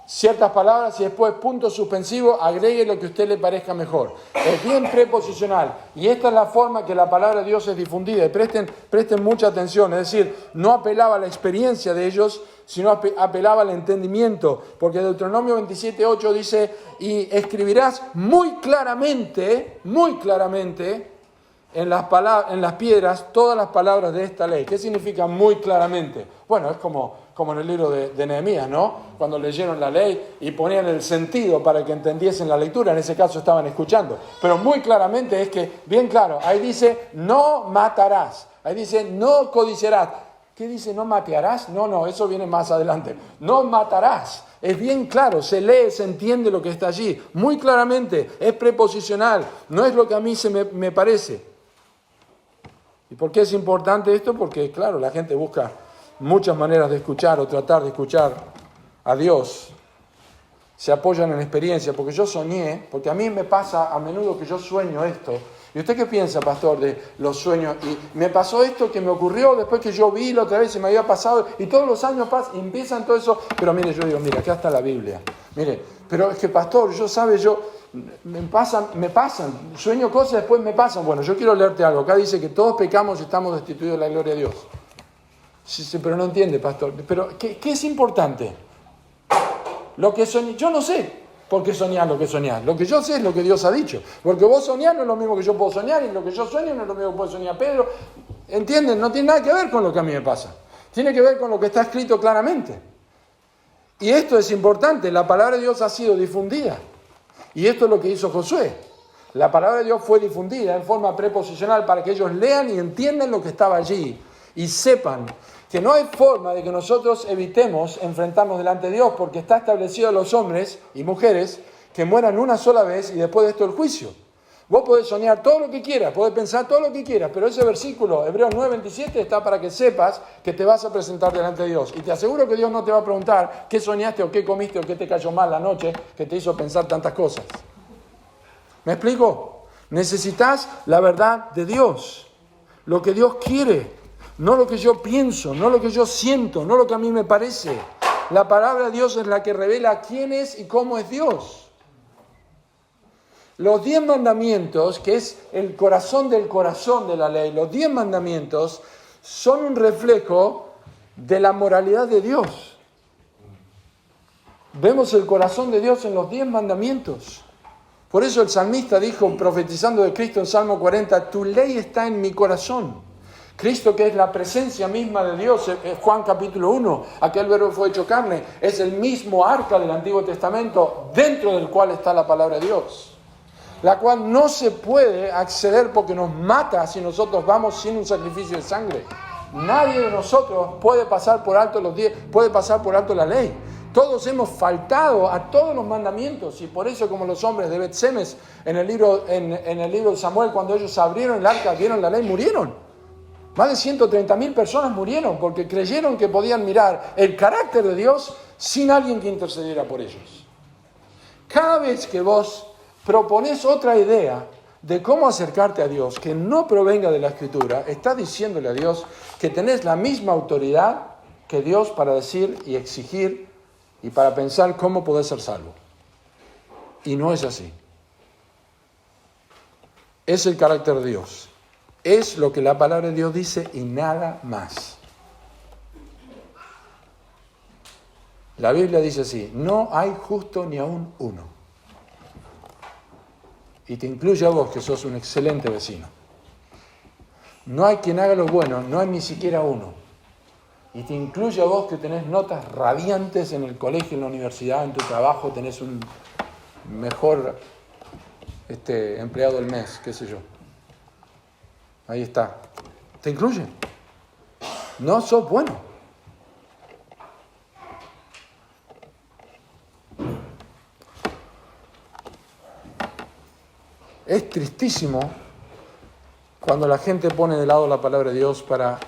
ciertas palabras y después punto suspensivo, agregue lo que a usted le parezca mejor. Es bien preposicional y esta es la forma que la palabra de Dios es difundida. Y presten mucha atención, es decir, no apelaba a la experiencia de ellos, sino apelaba al entendimiento, porque Deuteronomio 27:8 dice, y escribirás muy claramente, en las piedras todas las palabras de esta ley. ¿Qué significa muy claramente? Bueno, es como en el libro de Nehemías, ¿no? Cuando leyeron la ley y ponían el sentido para que entendiesen la lectura, en ese caso estaban escuchando. Pero muy claramente es que, bien claro, ahí dice, no matarás. Ahí dice, no codiciarás. ¿Qué dice, no matearás? No, eso viene más adelante. No matarás. Es bien claro, se lee, se entiende lo que está allí. Muy claramente, es preposicional. No es lo que a mí me parece. ¿Y por qué es importante esto? Porque, claro, la gente busca muchas maneras de escuchar o tratar de escuchar a Dios. Se apoyan en experiencia, porque yo soñé, porque a mí me pasa a menudo que yo sueño esto. ¿Y usted qué piensa, pastor, de los sueños? Y me pasó esto que me ocurrió después que yo vi la otra vez, se me había pasado, y todos los años pasan, y empiezan todo eso. Pero mire, yo digo, mire, acá está la Biblia. Mire, pero es que, pastor, me pasan, sueño cosas, después me pasan. Bueno, yo quiero leerte algo. Acá dice que todos pecamos y estamos destituidos de la gloria de Dios. Sí, pero no entiende, pastor. Pero, ¿qué es importante? Lo que soñé, yo no sé por qué soñar lo que soñar. Lo que yo sé es lo que Dios ha dicho. Porque vos soñás no es lo mismo que yo puedo soñar, y lo que yo sueño no es lo mismo que puede soñar Pedro. ¿Entienden? No tiene nada que ver con lo que a mí me pasa. Tiene que ver con lo que está escrito claramente. Y esto es importante. La palabra de Dios ha sido difundida. Y esto es lo que hizo Josué. La palabra de Dios fue difundida en forma preposicional para que ellos lean y entiendan lo que estaba allí. Y sepan que no hay forma de que nosotros evitemos enfrentarnos delante de Dios, porque está establecido a los hombres y mujeres que mueran una sola vez y después de esto el juicio. Vos podés soñar todo lo que quieras, podés pensar todo lo que quieras, pero ese versículo, Hebreos 9:27, está para que sepas que te vas a presentar delante de Dios. Y te aseguro que Dios no te va a preguntar qué soñaste o qué comiste o qué te cayó mal la noche que te hizo pensar tantas cosas. ¿Me explico? Necesitas la verdad de Dios, lo que Dios quiere. No lo que yo pienso, no lo que yo siento, no lo que a mí me parece. La palabra de Dios es la que revela quién es y cómo es Dios. Los 10 mandamientos, que es el corazón del corazón de la ley, los 10 mandamientos son un reflejo de la moralidad de Dios. Vemos el corazón de Dios en los 10 mandamientos. Por eso el salmista dijo, profetizando de Cristo en Salmo 40, tu ley está en mi corazón. Cristo, que es la presencia misma de Dios, Juan capítulo 1, aquel verbo fue hecho carne, es el mismo arca del Antiguo Testamento, dentro del cual está la palabra de Dios, la cual no se puede acceder porque nos mata si nosotros vamos sin un sacrificio de sangre. Nadie de nosotros puede pasar por alto puede pasar por alto la ley. Todos hemos faltado a todos los mandamientos, y por eso, como los hombres de Bet-Semes en el libro de Samuel, cuando ellos abrieron el arca, vieron la ley, murieron. Más de 130.000 personas murieron porque creyeron que podían mirar el carácter de Dios sin alguien que intercediera por ellos. Cada vez que vos proponés otra idea de cómo acercarte a Dios que no provenga de la Escritura, estás diciéndole a Dios que tenés la misma autoridad que Dios para decir y exigir y para pensar cómo podés ser salvo. Y no es así. Es el carácter de Dios. Es lo que la palabra de Dios dice y nada más. La Biblia dice así, no hay justo ni aún uno. Y te incluye a vos, que sos un excelente vecino. No hay quien haga lo bueno, no hay ni siquiera uno. Y te incluye a vos, que tenés notas radiantes en el colegio, en la universidad, en tu trabajo, tenés un mejor empleado del mes, qué sé yo. Ahí está. ¿Te incluye? No sos bueno. Es tristísimo Cuando la gente pone de lado la palabra de Dios para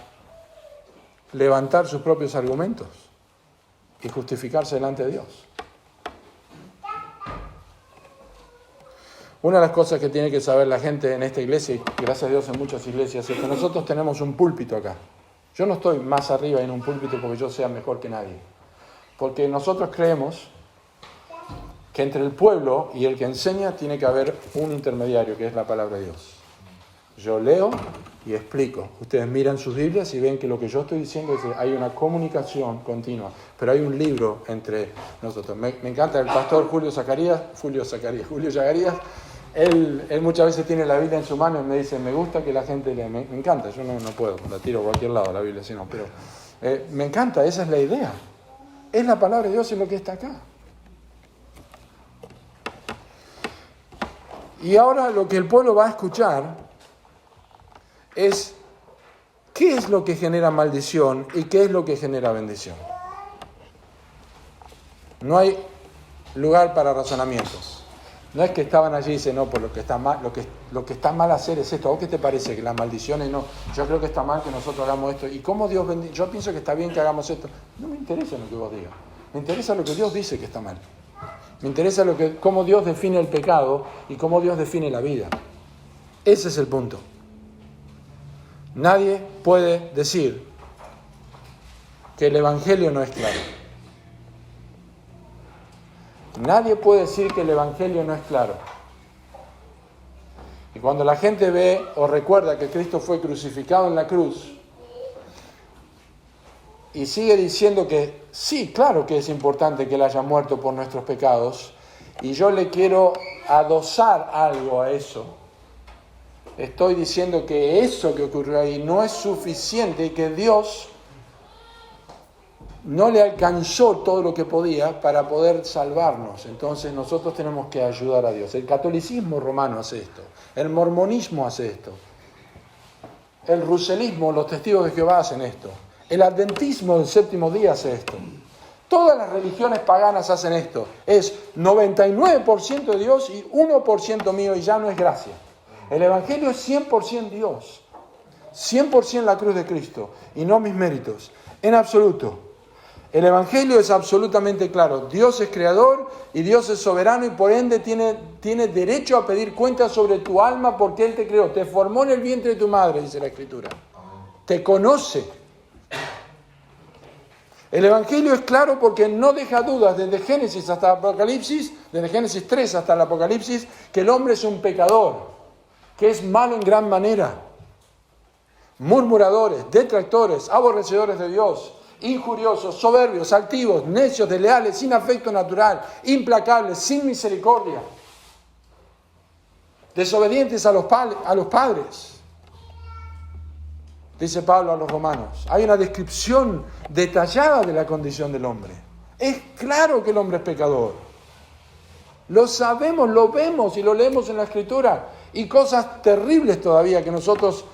levantar sus propios argumentos y justificarse delante de Dios. Una de las cosas que tiene que saber la gente en esta iglesia, y gracias a Dios en muchas iglesias, es que nosotros tenemos un púlpito acá. Yo no estoy más arriba en un púlpito porque yo sea mejor que nadie. Porque nosotros creemos que entre el pueblo y el que enseña tiene que haber un intermediario, que es la palabra de Dios. Yo leo y explico. Ustedes miran sus Biblias y ven que lo que yo estoy diciendo es que hay una comunicación continua, pero hay un libro entre nosotros. Me encanta el pastor Julio Zacarías. Él muchas veces tiene la Biblia en su mano y me dice, me gusta que la gente lea. Me encanta, yo no puedo, la tiro a cualquier lado la Biblia, sino, pero me encanta, esa es la idea. Es la palabra de Dios en lo que está acá. Y ahora lo que el pueblo va a escuchar es qué es lo que genera maldición y qué es lo que genera bendición. No hay lugar para razonamientos. No es que estaban allí y dicen, no, por lo que está mal, lo que está mal hacer es esto. ¿O qué te parece? Que las maldiciones no. Yo creo que está mal que nosotros hagamos esto. ¿Y cómo Dios bendice? Yo pienso que está bien que hagamos esto. No me interesa lo que vos digas. Me interesa lo que Dios dice que está mal. Me interesa cómo Dios define el pecado y cómo Dios define la vida. Ese es el punto. Nadie puede decir que el Evangelio no es claro. Nadie puede decir que el Evangelio no es claro. Y cuando la gente ve o recuerda que Cristo fue crucificado en la cruz y sigue diciendo que sí, claro que es importante que Él haya muerto por nuestros pecados, y yo le quiero adosar algo a eso, estoy diciendo que eso que ocurrió ahí no es suficiente y que Dios no le alcanzó todo lo que podía para poder salvarnos. Entonces nosotros tenemos que ayudar a Dios. El catolicismo romano hace esto, el mormonismo hace esto, el ruselismo, los testigos de Jehová hacen esto, el adventismo del séptimo día hace esto. Todas las religiones paganas hacen esto. Es 99% de Dios y 1% mío, y ya no es gracia. El Evangelio es 100% Dios, 100% la cruz de Cristo y no mis méritos, en absoluto. El Evangelio es absolutamente claro. Dios es creador y Dios es soberano y por ende tiene derecho a pedir cuentas sobre tu alma porque Él te creó. Te formó en el vientre de tu madre, dice la Escritura. Te conoce. El Evangelio es claro porque no deja dudas desde Génesis hasta Apocalipsis, desde Génesis 3 hasta el Apocalipsis, que el hombre es un pecador, que es malo en gran manera. Murmuradores, detractores, aborrecedores de Dios, injuriosos, soberbios, altivos, necios, desleales, sin afecto natural, implacables, sin misericordia, desobedientes a los padres. Dice Pablo a los romanos, hay una descripción detallada de la condición del hombre. Es claro que el hombre es pecador. Lo sabemos, lo vemos y lo leemos en la Escritura. Y cosas terribles todavía que nosotros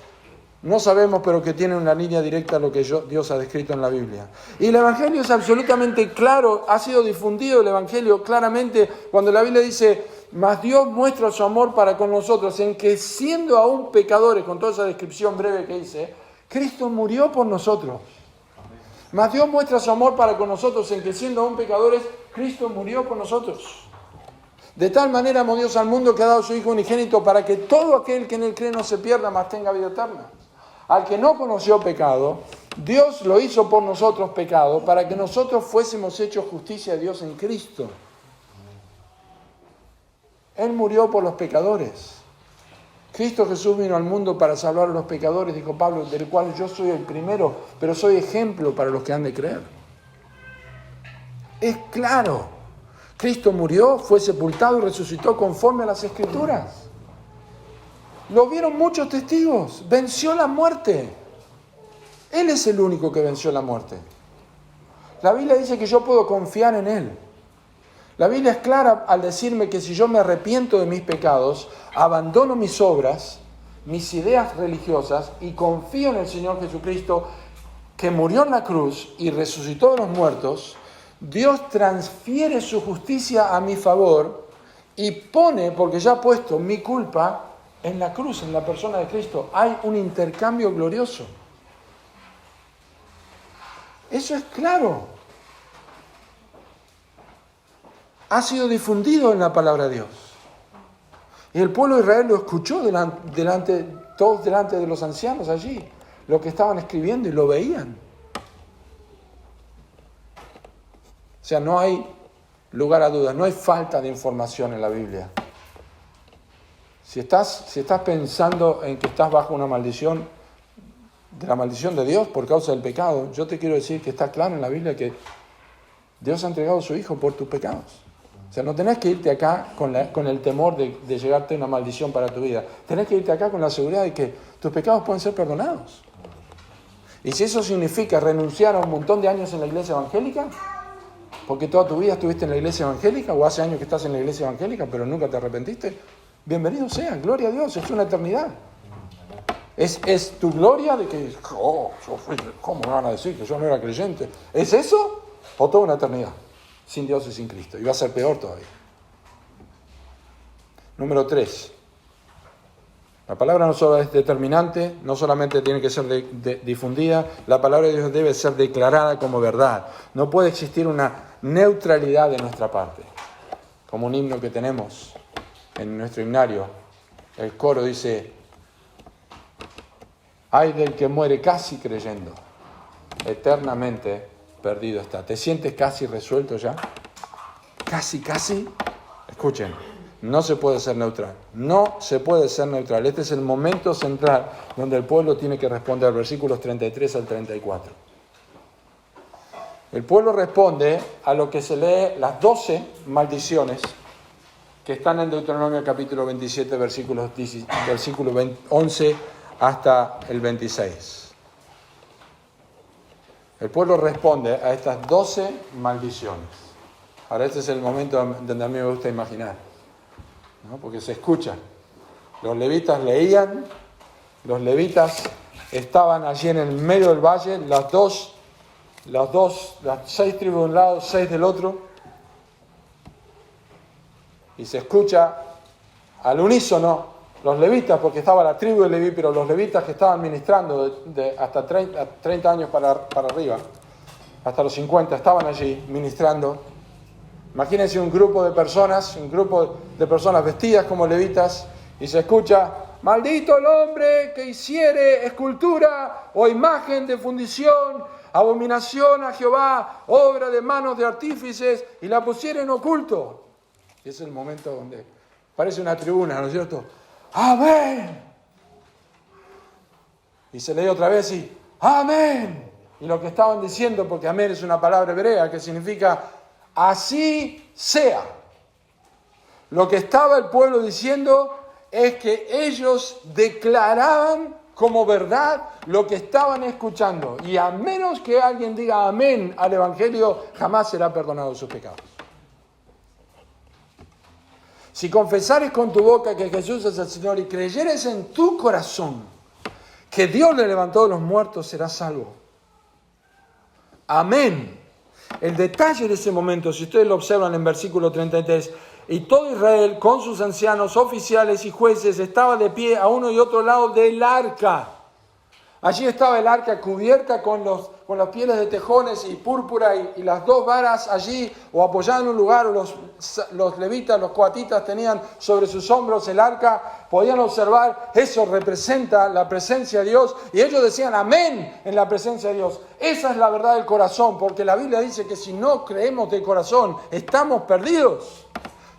no sabemos, pero que tienen una línea directa a lo que Dios ha descrito en la Biblia. Y el Evangelio es absolutamente claro, ha sido difundido el Evangelio claramente cuando la Biblia dice, mas Dios muestra su amor para con nosotros en que siendo aún pecadores, con toda esa descripción breve que hice, Cristo murió por nosotros. Mas Dios muestra su amor para con nosotros en que siendo aún pecadores, Cristo murió por nosotros. De tal manera amó Dios al mundo que ha dado a su Hijo unigénito para que todo aquel que en él cree no se pierda, mas tenga vida eterna. Al que no conoció pecado, Dios lo hizo por nosotros pecado para que nosotros fuésemos hechos justicia de Dios en Cristo. Él murió por los pecadores. Cristo Jesús vino al mundo para salvar a los pecadores, dijo Pablo, del cual yo soy el primero, pero soy ejemplo para los que han de creer. Es claro. Cristo murió, fue sepultado y resucitó conforme a las Escrituras. Lo vieron muchos testigos. Venció la muerte. Él es el único que venció la muerte. La Biblia dice que yo puedo confiar en Él. La Biblia es clara al decirme que si yo me arrepiento de mis pecados, abandono mis obras, mis ideas religiosas y confío en el Señor Jesucristo que murió en la cruz y resucitó de los muertos, Dios transfiere su justicia a mi favor y pone, porque ya ha puesto mi culpa En la cruz, en la persona de Cristo, hay un intercambio glorioso. Eso es claro. Ha sido difundido en la palabra de Dios. Y el pueblo de Israel lo escuchó todos delante de los ancianos allí, lo que estaban escribiendo, y lo veían. O sea, no hay lugar a dudas, no hay falta de información en la Biblia. Si estás pensando en que estás bajo una maldición, de la maldición de Dios por causa del pecado, yo te quiero decir que está claro en la Biblia que Dios ha entregado a su Hijo por tus pecados. O sea, no tenés que irte acá con el temor de llegarte una maldición para tu vida. Tenés que irte acá con la seguridad de que tus pecados pueden ser perdonados. Y si eso significa renunciar a un montón de años en la iglesia evangélica, porque toda tu vida estuviste en la iglesia evangélica, o hace años que estás en la iglesia evangélica, pero nunca te arrepentiste, bienvenido sea, gloria a Dios, es una eternidad. ¿Es tu gloria de que, ¿cómo me van a decir que yo no era creyente? ¿Es eso? ¿O toda una eternidad sin Dios y sin Cristo? Y va a ser peor todavía. Número 3. La palabra no solo es determinante, no solamente tiene que ser difundida, la palabra de Dios debe ser declarada como verdad. No puede existir una neutralidad de nuestra parte. Como un himno que tenemos en nuestro himnario, el coro dice: ay del que muere casi creyendo, eternamente perdido está. ¿Te sientes casi resuelto ya? Casi. Escuchen, no se puede ser neutral. No se puede ser neutral. Este es el momento central donde el pueblo tiene que responder, versículos 33 al 34. El pueblo responde a lo que se lee, las 12 maldiciones que están en Deuteronomio capítulo 27, versículo 11 hasta el 26. El pueblo responde a estas 12 maldiciones. Ahora este es el momento donde a mí me gusta imaginar, ¿no? Porque se escucha. Los levitas leían, los levitas estaban allí en el medio del valle, las 6 tribus de un lado, 6 del otro, y se escucha al unísono los levitas, porque estaba la tribu de Leví, pero los levitas que estaban ministrando de hasta 30 años para arriba, hasta los 50, estaban allí ministrando. Imagínense un grupo de personas vestidas como levitas, y se escucha: maldito el hombre que hiciere escultura o imagen de fundición, abominación a Jehová, obra de manos de artífices, y la pusiere en oculto. Y es el momento donde parece una tribuna, ¿no es cierto? ¡Amén! Y se lee otra vez y ¡amén! Y lo que estaban diciendo, porque amén es una palabra hebrea que significa así sea. Lo que estaba el pueblo diciendo es que ellos declaraban como verdad lo que estaban escuchando. Y a menos que alguien diga amén al Evangelio, jamás será perdonado sus pecados. Si confesares con tu boca que Jesús es el Señor y creyeres en tu corazón que Dios le levantó de los muertos, serás salvo. Amén. El detalle de ese momento, si ustedes lo observan en versículo 33, y todo Israel con sus ancianos, oficiales y jueces estaba de pie a uno y otro lado del arca. Allí estaba el arca cubierta con las pieles de tejones y púrpura y las 2 varas allí, o apoyada en un lugar, o los levitas, los coatitas tenían sobre sus hombros el arca, podían observar, eso representa la presencia de Dios, y ellos decían amén en la presencia de Dios. Esa es la verdad del corazón, porque la Biblia dice que si no creemos de corazón, estamos perdidos.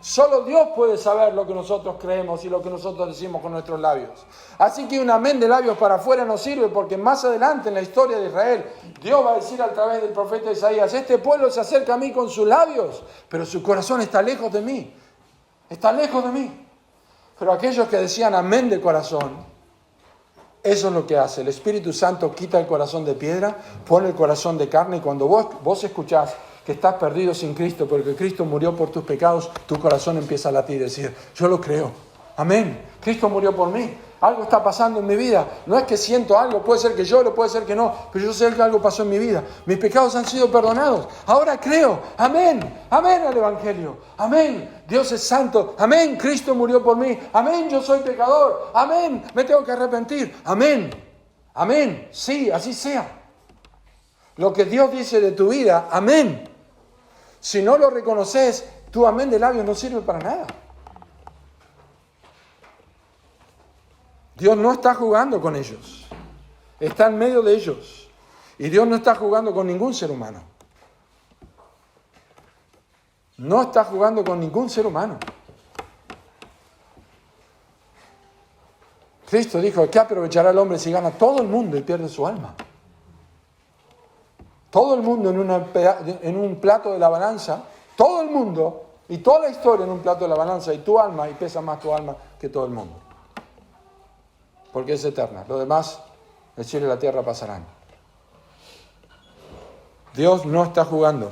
Solo Dios puede saber lo que nosotros creemos y lo que nosotros decimos con nuestros labios. Así que un amén de labios para afuera no sirve, porque más adelante en la historia de Israel, Dios va a decir a través del profeta Isaías: este pueblo se acerca a mí con sus labios, pero su corazón está lejos de mí. Está lejos de mí. Pero aquellos que decían amén de corazón, eso es lo que hace. El Espíritu Santo quita el corazón de piedra, pone el corazón de carne, y cuando vos escuchás que estás perdido sin Cristo, porque Cristo murió por tus pecados, tu corazón empieza a latir y decir: yo lo creo, Amén. Cristo murió por mí. Algo está pasando en mi vida. No es que siento algo, puede ser que lloro, puede ser que no, pero yo sé que algo pasó en mi vida. Mis pecados han sido perdonados. Ahora creo. Amén. Amén al Evangelio. Amén. Dios es santo. Amén. Cristo murió por mí. Amén. Yo soy pecador. Amén. Me tengo que arrepentir. Amén. Amén. Sí, así sea. Lo que Dios dice de tu vida, amén. Si no lo reconoces, tu amén de labios no sirve para nada. Dios no está jugando con ellos. Está en medio de ellos. Y Dios no está jugando con ningún ser humano. No está jugando con ningún ser humano. Cristo dijo, ¿qué aprovechará el hombre si gana todo el mundo y pierde su alma? Todo el mundo en un plato de la balanza, todo el mundo y toda la historia en un plato de la balanza y tu alma, y pesa más tu alma que todo el mundo. Porque es eterna. Lo demás, el cielo y la tierra pasarán. Dios no está jugando.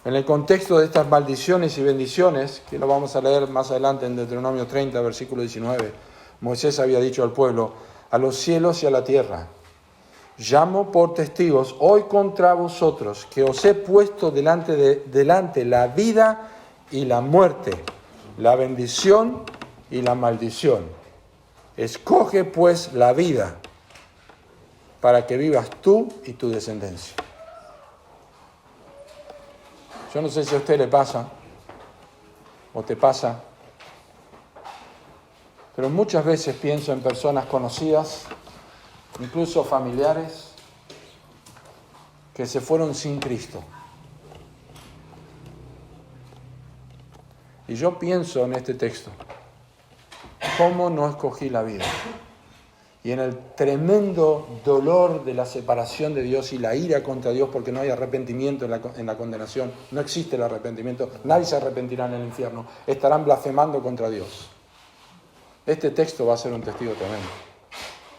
En el contexto de estas maldiciones y bendiciones, que lo vamos a leer más adelante en Deuteronomio 30, versículo 19, Moisés había dicho al pueblo, a los cielos y a la tierra, llamo por testigos hoy contra vosotros, que os he puesto delante la vida y la muerte, la bendición y la maldición. Escoge pues la vida para que vivas tú y tu descendencia. Yo no sé si a usted le pasa o te pasa, pero muchas veces pienso en personas conocidas, incluso familiares, que se fueron sin Cristo. Y yo pienso en este texto, ¿cómo no escogí la vida? Y en el tremendo dolor de la separación de Dios y la ira contra Dios porque no hay arrepentimiento en la condenación, no existe el arrepentimiento, nadie se arrepentirá en el infierno, estarán blasfemando contra Dios. Este texto va a ser un testigo tremendo.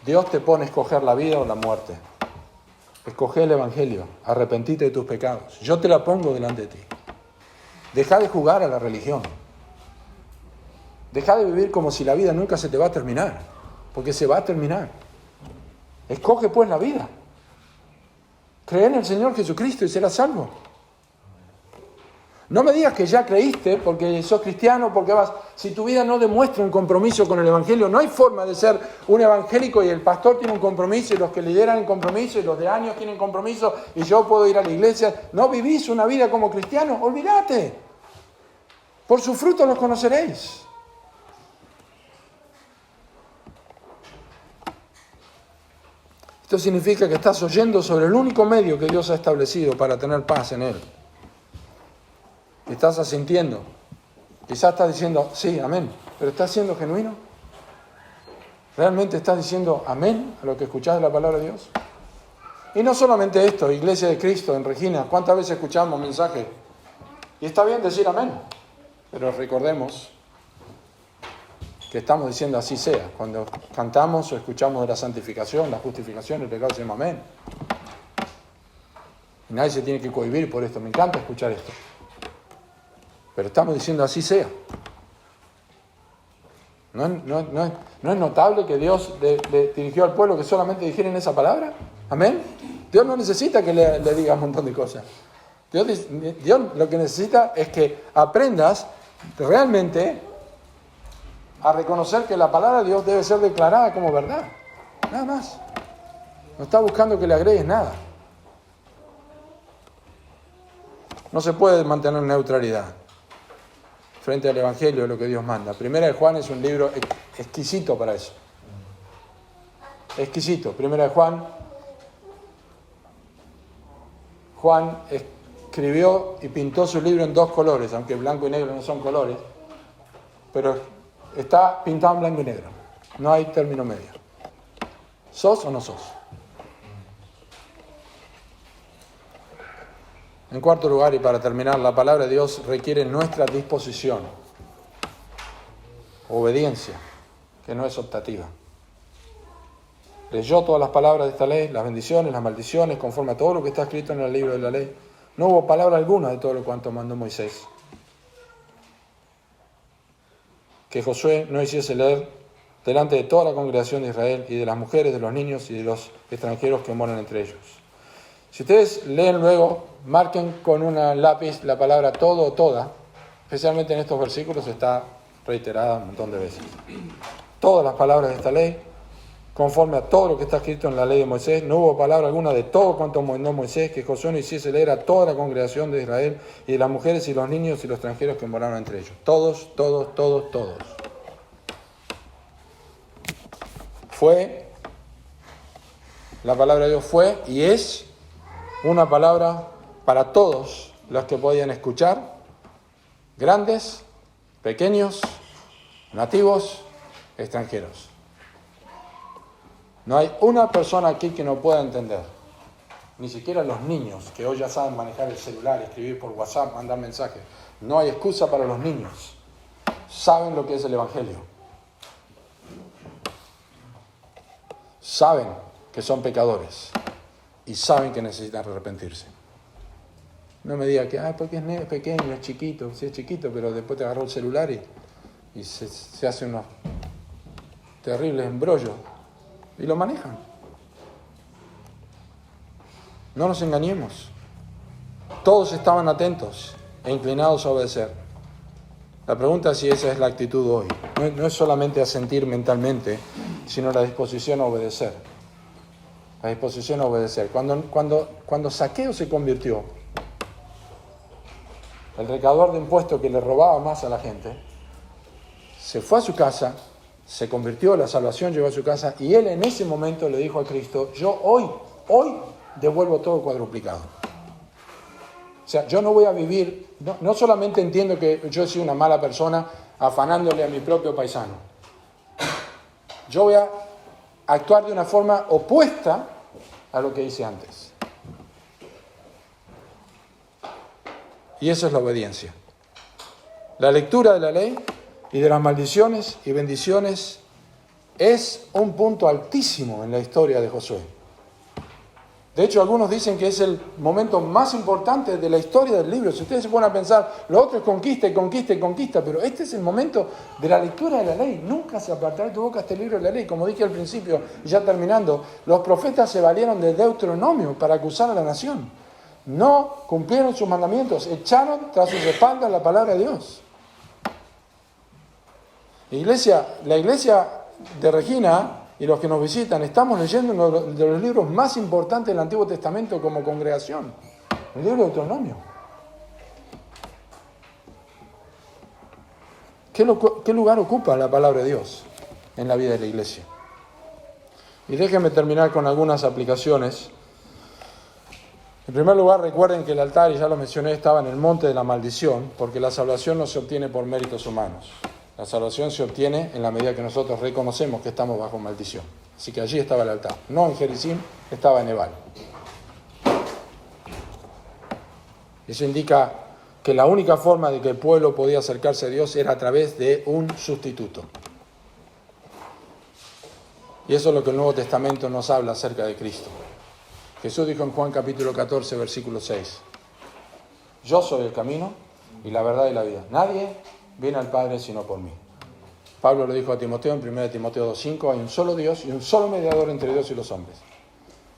Dios te pone a escoger la vida o la muerte. Escoge el Evangelio, arrepentite de tus pecados. Yo te la pongo delante de ti. Deja de jugar a la religión. Deja de vivir como si la vida nunca se te va a terminar, porque se va a terminar. Escoge pues la vida. Cree en el Señor Jesucristo y serás salvo. No me digas que ya creíste porque sos cristiano, porque vas... Si tu vida no demuestra un compromiso con el Evangelio, no hay forma de ser un evangélico y el pastor tiene un compromiso y los que lideran el compromiso y los de años tienen compromiso y yo puedo ir a la iglesia. No vivís una vida como cristiano, olvídate. Por sus frutos los conoceréis. Esto significa que estás oyendo sobre el único medio que Dios ha establecido para tener paz en Él. Estás asintiendo. Quizás estás diciendo, sí, amén, pero ¿estás siendo genuino? ¿Realmente estás diciendo amén a lo que escuchás de la palabra de Dios? Y no solamente esto, Iglesia de Cristo en Regina, ¿cuántas veces escuchamos mensajes? Y está bien decir amén, pero recordemos que estamos diciendo así sea. Cuando cantamos o escuchamos de la santificación, la justificación, el pecado, decimos amén. Y nadie se tiene que cohibir por esto, me encanta escuchar esto. Pero estamos diciendo así sea. ¿No es notable que Dios le dirigió al pueblo que solamente dijeran esa palabra? ¿Amén? Dios no necesita que le diga un montón de cosas. Dios lo que necesita es que aprendas realmente a reconocer que la palabra de Dios debe ser declarada como verdad. Nada más. No está buscando que le agregues nada. No se puede mantener neutralidad frente al Evangelio de lo que Dios manda. Primera de Juan es un libro exquisito para eso. Exquisito. Primera de Juan. Juan escribió y pintó su libro en dos colores, aunque blanco y negro no son colores, pero está pintado en blanco y negro. No hay término medio. ¿Sos o no sos? En cuarto lugar, y para terminar, la palabra de Dios requiere nuestra disposición, obediencia, que no es optativa. Leyó todas las palabras de esta ley, las bendiciones, las maldiciones, conforme a todo lo que está escrito en el libro de la ley. No hubo palabra alguna de todo lo cuanto mandó Moisés que Josué no hiciese leer delante de toda la congregación de Israel y de las mujeres, de los niños y de los extranjeros que moran entre ellos. Si ustedes leen luego, marquen con una lápiz la palabra todo o toda, especialmente en estos versículos está reiterada un montón de veces. Todas las palabras de esta ley, conforme a todo lo que está escrito en la ley de Moisés, no hubo palabra alguna de todo cuanto mandó Moisés, que Josué no hiciese leer a toda la congregación de Israel y de las mujeres y los niños y los extranjeros que moraron entre ellos. Todos, todos, todos, todos. La palabra de Dios fue y es una palabra para todos los que podían escuchar, grandes, pequeños, nativos, extranjeros. No hay una persona aquí que no pueda entender, ni siquiera los niños, que hoy ya saben manejar el celular, escribir por WhatsApp, mandar mensajes. No hay excusa para los niños. Saben lo que es el Evangelio. Saben que son pecadores y saben que necesitan arrepentirse. No me diga que, porque es pequeño, es chiquito, sí es chiquito, pero después te agarró el celular y se hace unos terribles embrollos y lo manejan. No nos engañemos. Todos estaban atentos e inclinados a obedecer. La pregunta es si esa es la actitud hoy. No es solamente asentir mentalmente, sino la disposición a obedecer. La disposición a obedecer. Cuando Zaqueo se convirtió, el recaudador de impuestos que le robaba más a la gente, se fue a su casa, se convirtió, la salvación llegó a su casa, y él en ese momento le dijo a Cristo, yo hoy devuelvo todo cuadruplicado. O sea, yo no voy a vivir, no solamente entiendo que yo soy una mala persona afanándole a mi propio paisano. Yo voy a actuar de una forma opuesta a lo que hice antes. Y eso es la obediencia. La lectura de la ley y de las maldiciones y bendiciones es un punto altísimo en la historia de Josué. De hecho, algunos dicen que es el momento más importante de la historia del libro. Si ustedes se ponen a pensar, lo otro es conquista y conquista y conquista, pero este es el momento de la lectura de la ley. Nunca se apartará de tu boca este libro de la ley. Como dije al principio, y ya terminando, los profetas se valieron de Deuteronomio para acusar a la nación. No cumplieron sus mandamientos, echaron tras sus espaldas la palabra de Dios. La iglesia de Regina y los que nos visitan, estamos leyendo uno de los libros más importantes del Antiguo Testamento como congregación, el libro de Deuteronomio. ¿Qué lugar ocupa la palabra de Dios en la vida de la iglesia? Y déjenme terminar con algunas aplicaciones. En primer lugar, recuerden que el altar, y ya lo mencioné, estaba en el monte de la maldición, porque la salvación no se obtiene por méritos humanos. La salvación se obtiene en la medida que nosotros reconocemos que estamos bajo maldición. Así que allí estaba el altar. No en Gerizim, estaba en Ebal. Eso indica que la única forma de que el pueblo podía acercarse a Dios era a través de un sustituto. Y eso es lo que el Nuevo Testamento nos habla acerca de Cristo. Jesús dijo en Juan capítulo 14, versículo 6, yo soy el camino y la verdad y la vida. Nadie viene al Padre sino por mí. Pablo lo dijo a Timoteo en 1 Timoteo 2:5, hay un solo Dios y un solo mediador entre Dios y los hombres,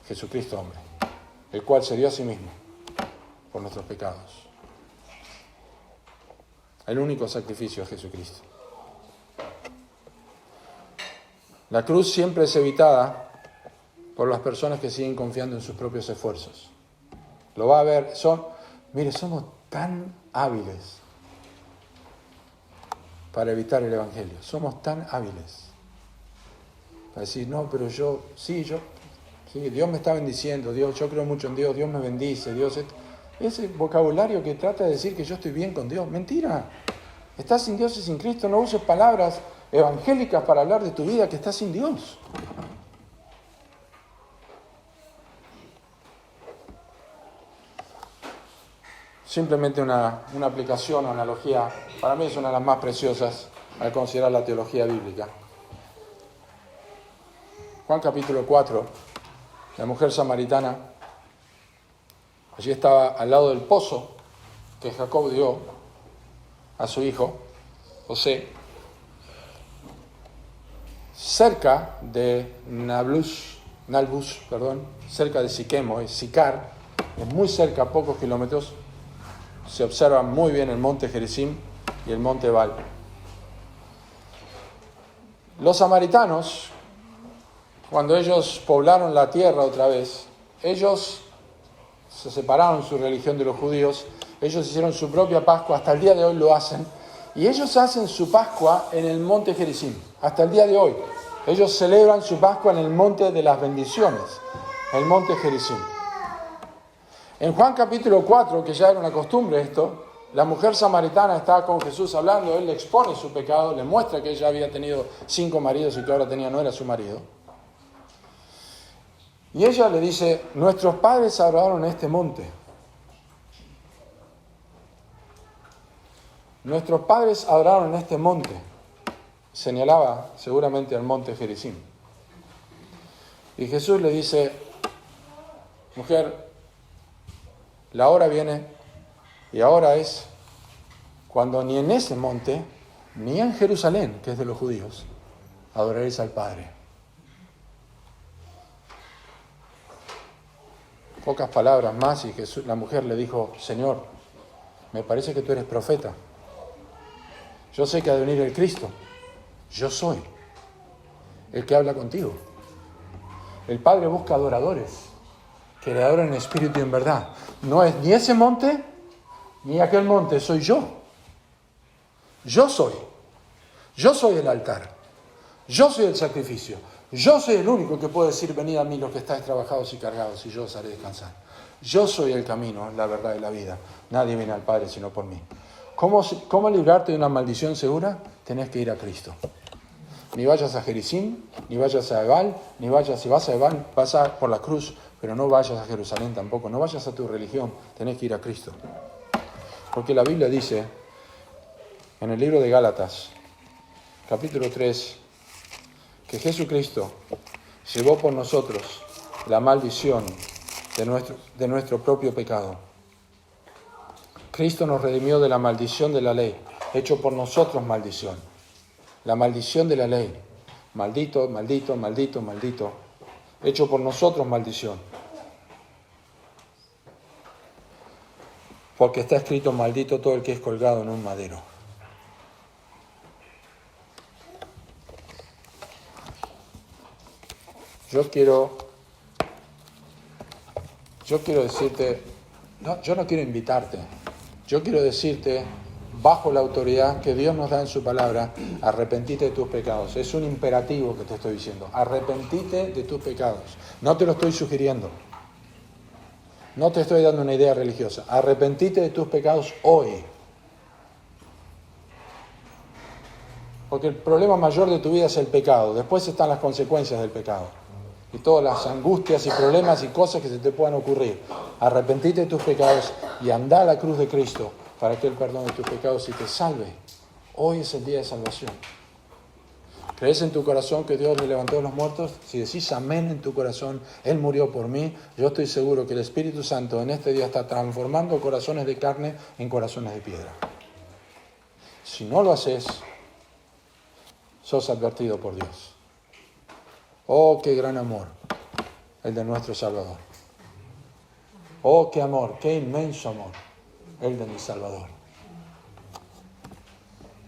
Jesucristo hombre, el cual se dio a sí mismo por nuestros pecados. El único sacrificio es Jesucristo. La cruz siempre es evitada por las personas que siguen confiando en sus propios esfuerzos. Lo va a ver, somos tan hábiles para evitar el Evangelio. Somos tan hábiles para decir, no, pero sí, Dios me está bendiciendo, yo creo mucho en Dios, Dios me bendice, ese vocabulario que trata de decir que yo estoy bien con Dios, mentira. Estás sin Dios y sin Cristo, no uses palabras evangélicas para hablar de tu vida que estás sin Dios. Simplemente una aplicación o analogía, para mí es una de las más preciosas al considerar la teología bíblica. Juan capítulo 4, la mujer samaritana, allí estaba al lado del pozo que Jacob dio a su hijo, José, cerca de Nalbus, cerca de Siquemo, es Sicar, es muy cerca, a pocos kilómetros. Se observa muy bien el monte Gerizim y el monte Ebal. Los samaritanos, cuando ellos poblaron la tierra otra vez, ellos se separaron su religión de los judíos, ellos hicieron su propia Pascua, hasta el día de hoy lo hacen, y ellos hacen su Pascua en el monte Gerizim, hasta el día de hoy. Ellos celebran su Pascua en el monte de las bendiciones, el monte Gerizim. En Juan capítulo 4, que ya era una costumbre esto, la mujer samaritana está con Jesús hablando, él le expone su pecado, le muestra que ella había tenido 5 maridos y que ahora no era su marido. Y ella le dice, nuestros padres adoraron este monte. Nuestros padres adoraron en este monte. Señalaba seguramente al monte Gerizim. Y Jesús le dice, mujer, la hora viene y ahora es cuando ni en ese monte, ni en Jerusalén, que es de los judíos, adoraréis al Padre. Pocas palabras más y Jesús, la mujer le dijo, Señor, me parece que tú eres profeta. Yo sé que ha de venir el Cristo. Yo soy el que habla contigo. El Padre busca adoradores que le adoren en espíritu y en verdad. No es ni ese monte ni aquel monte, soy yo. Yo soy. Yo soy el altar. Yo soy el sacrificio. Yo soy el único que puede decir, venid a mí los que estáis trabajados y cargados y yo os haré descansar. Yo soy el camino, la verdad y la vida. Nadie viene al Padre sino por mí. ¿Cómo librarte de una maldición segura? Tenés que ir a Cristo. Ni vayas a Gerizim, ni vayas a Ebal, ni vayas, si vas a Ebal, vas por la cruz, pero no vayas a Jerusalén tampoco, no vayas a tu religión, tenés que ir a Cristo. Porque la Biblia dice, en el libro de Gálatas, capítulo 3, que Jesucristo llevó por nosotros la maldición de nuestro propio pecado. Cristo nos redimió de la maldición de la ley, hecho por nosotros maldición. La maldición de la ley, maldito, maldito, maldito, maldito, hecho por nosotros maldición. Porque está escrito, maldito todo el que es colgado en un madero. Yo quiero decirte, yo no quiero invitarte, yo quiero decirte, bajo la autoridad que Dios nos da en su palabra, arrepentite de tus pecados. Es un imperativo que te estoy diciendo, arrepentite de tus pecados. No te lo estoy sugiriendo, no te estoy dando una idea religiosa, arrepentite de tus pecados hoy. Porque el problema mayor de tu vida es el pecado, después están las consecuencias del pecado. Y todas las angustias y problemas y cosas que se te puedan ocurrir. Arrepentite de tus pecados y anda a la cruz de Cristo para que Él perdone tus pecados y te salve. Hoy es el día de salvación. ¿Crees en tu corazón que Dios le levantó de los muertos? Si decís amén en tu corazón, Él murió por mí, yo estoy seguro que el Espíritu Santo en este día está transformando corazones de carne en corazones de piedra. Si no lo haces, sos advertido por Dios. Oh, qué gran amor, el de nuestro Salvador. Oh, qué amor, qué inmenso amor, el de mi Salvador.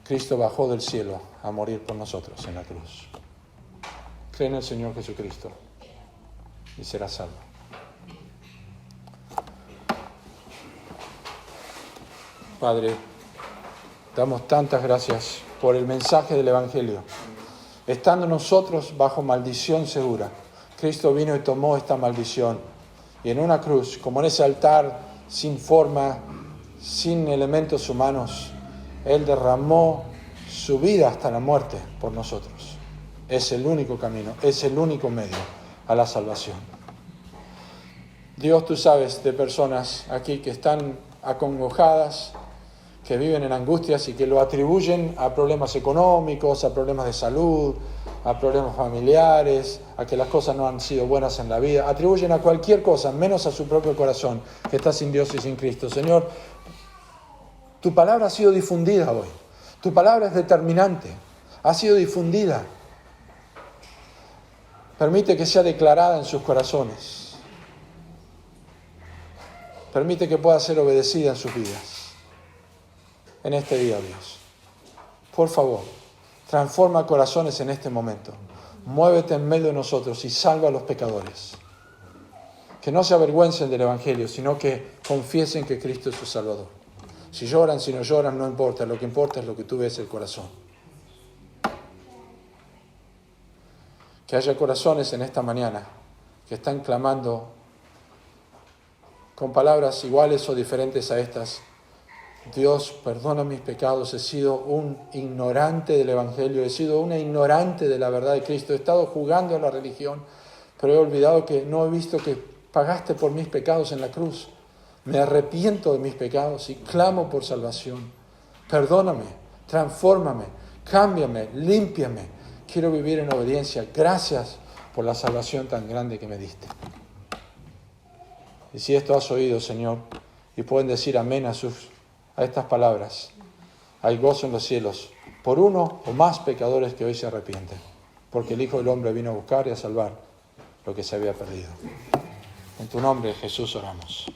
Cristo bajó del cielo a morir por nosotros en la cruz. Cree en el Señor Jesucristo y serás salvo. Padre, damos tantas gracias por el mensaje del Evangelio. Estando nosotros bajo maldición segura, Cristo vino y tomó esta maldición. Y en una cruz, como en ese altar sin forma, sin elementos humanos, Él derramó su vida hasta la muerte por nosotros. Es el único camino, es el único medio a la salvación. Dios, tú sabes de personas aquí que están acongojadas, que viven en angustias y que lo atribuyen a problemas económicos, a problemas de salud, a problemas familiares, a que las cosas no han sido buenas en la vida. Atribuyen a cualquier cosa, menos a su propio corazón, que está sin Dios y sin Cristo. Señor, tu palabra ha sido difundida hoy. Tu palabra es determinante. Ha sido difundida. Permite que sea declarada en sus corazones. Permite que pueda ser obedecida en sus vidas. En este día, Dios. Por favor, transforma corazones en este momento. Muévete en medio de nosotros y salva a los pecadores. Que no se avergüencen del Evangelio, sino que confiesen que Cristo es su Salvador. Si lloran, si no lloran, no importa. Lo que importa es lo que tú ves, el corazón. Que haya corazones en esta mañana que están clamando con palabras iguales o diferentes a estas. Dios, perdona mis pecados, he sido un ignorante del Evangelio, he sido una ignorante de la verdad de Cristo, he estado jugando a la religión, pero he olvidado que no he visto que pagaste por mis pecados en la cruz. Me arrepiento de mis pecados y clamo por salvación. Perdóname, transfórmame, cámbiame, límpiame. Quiero vivir en obediencia. Gracias por la salvación tan grande que me diste. Y si esto has oído, Señor, y pueden decir amén a estas palabras, hay gozo en los cielos por uno o más pecadores que hoy se arrepienten, porque el Hijo del Hombre vino a buscar y a salvar lo que se había perdido. En tu nombre, Jesús, oramos.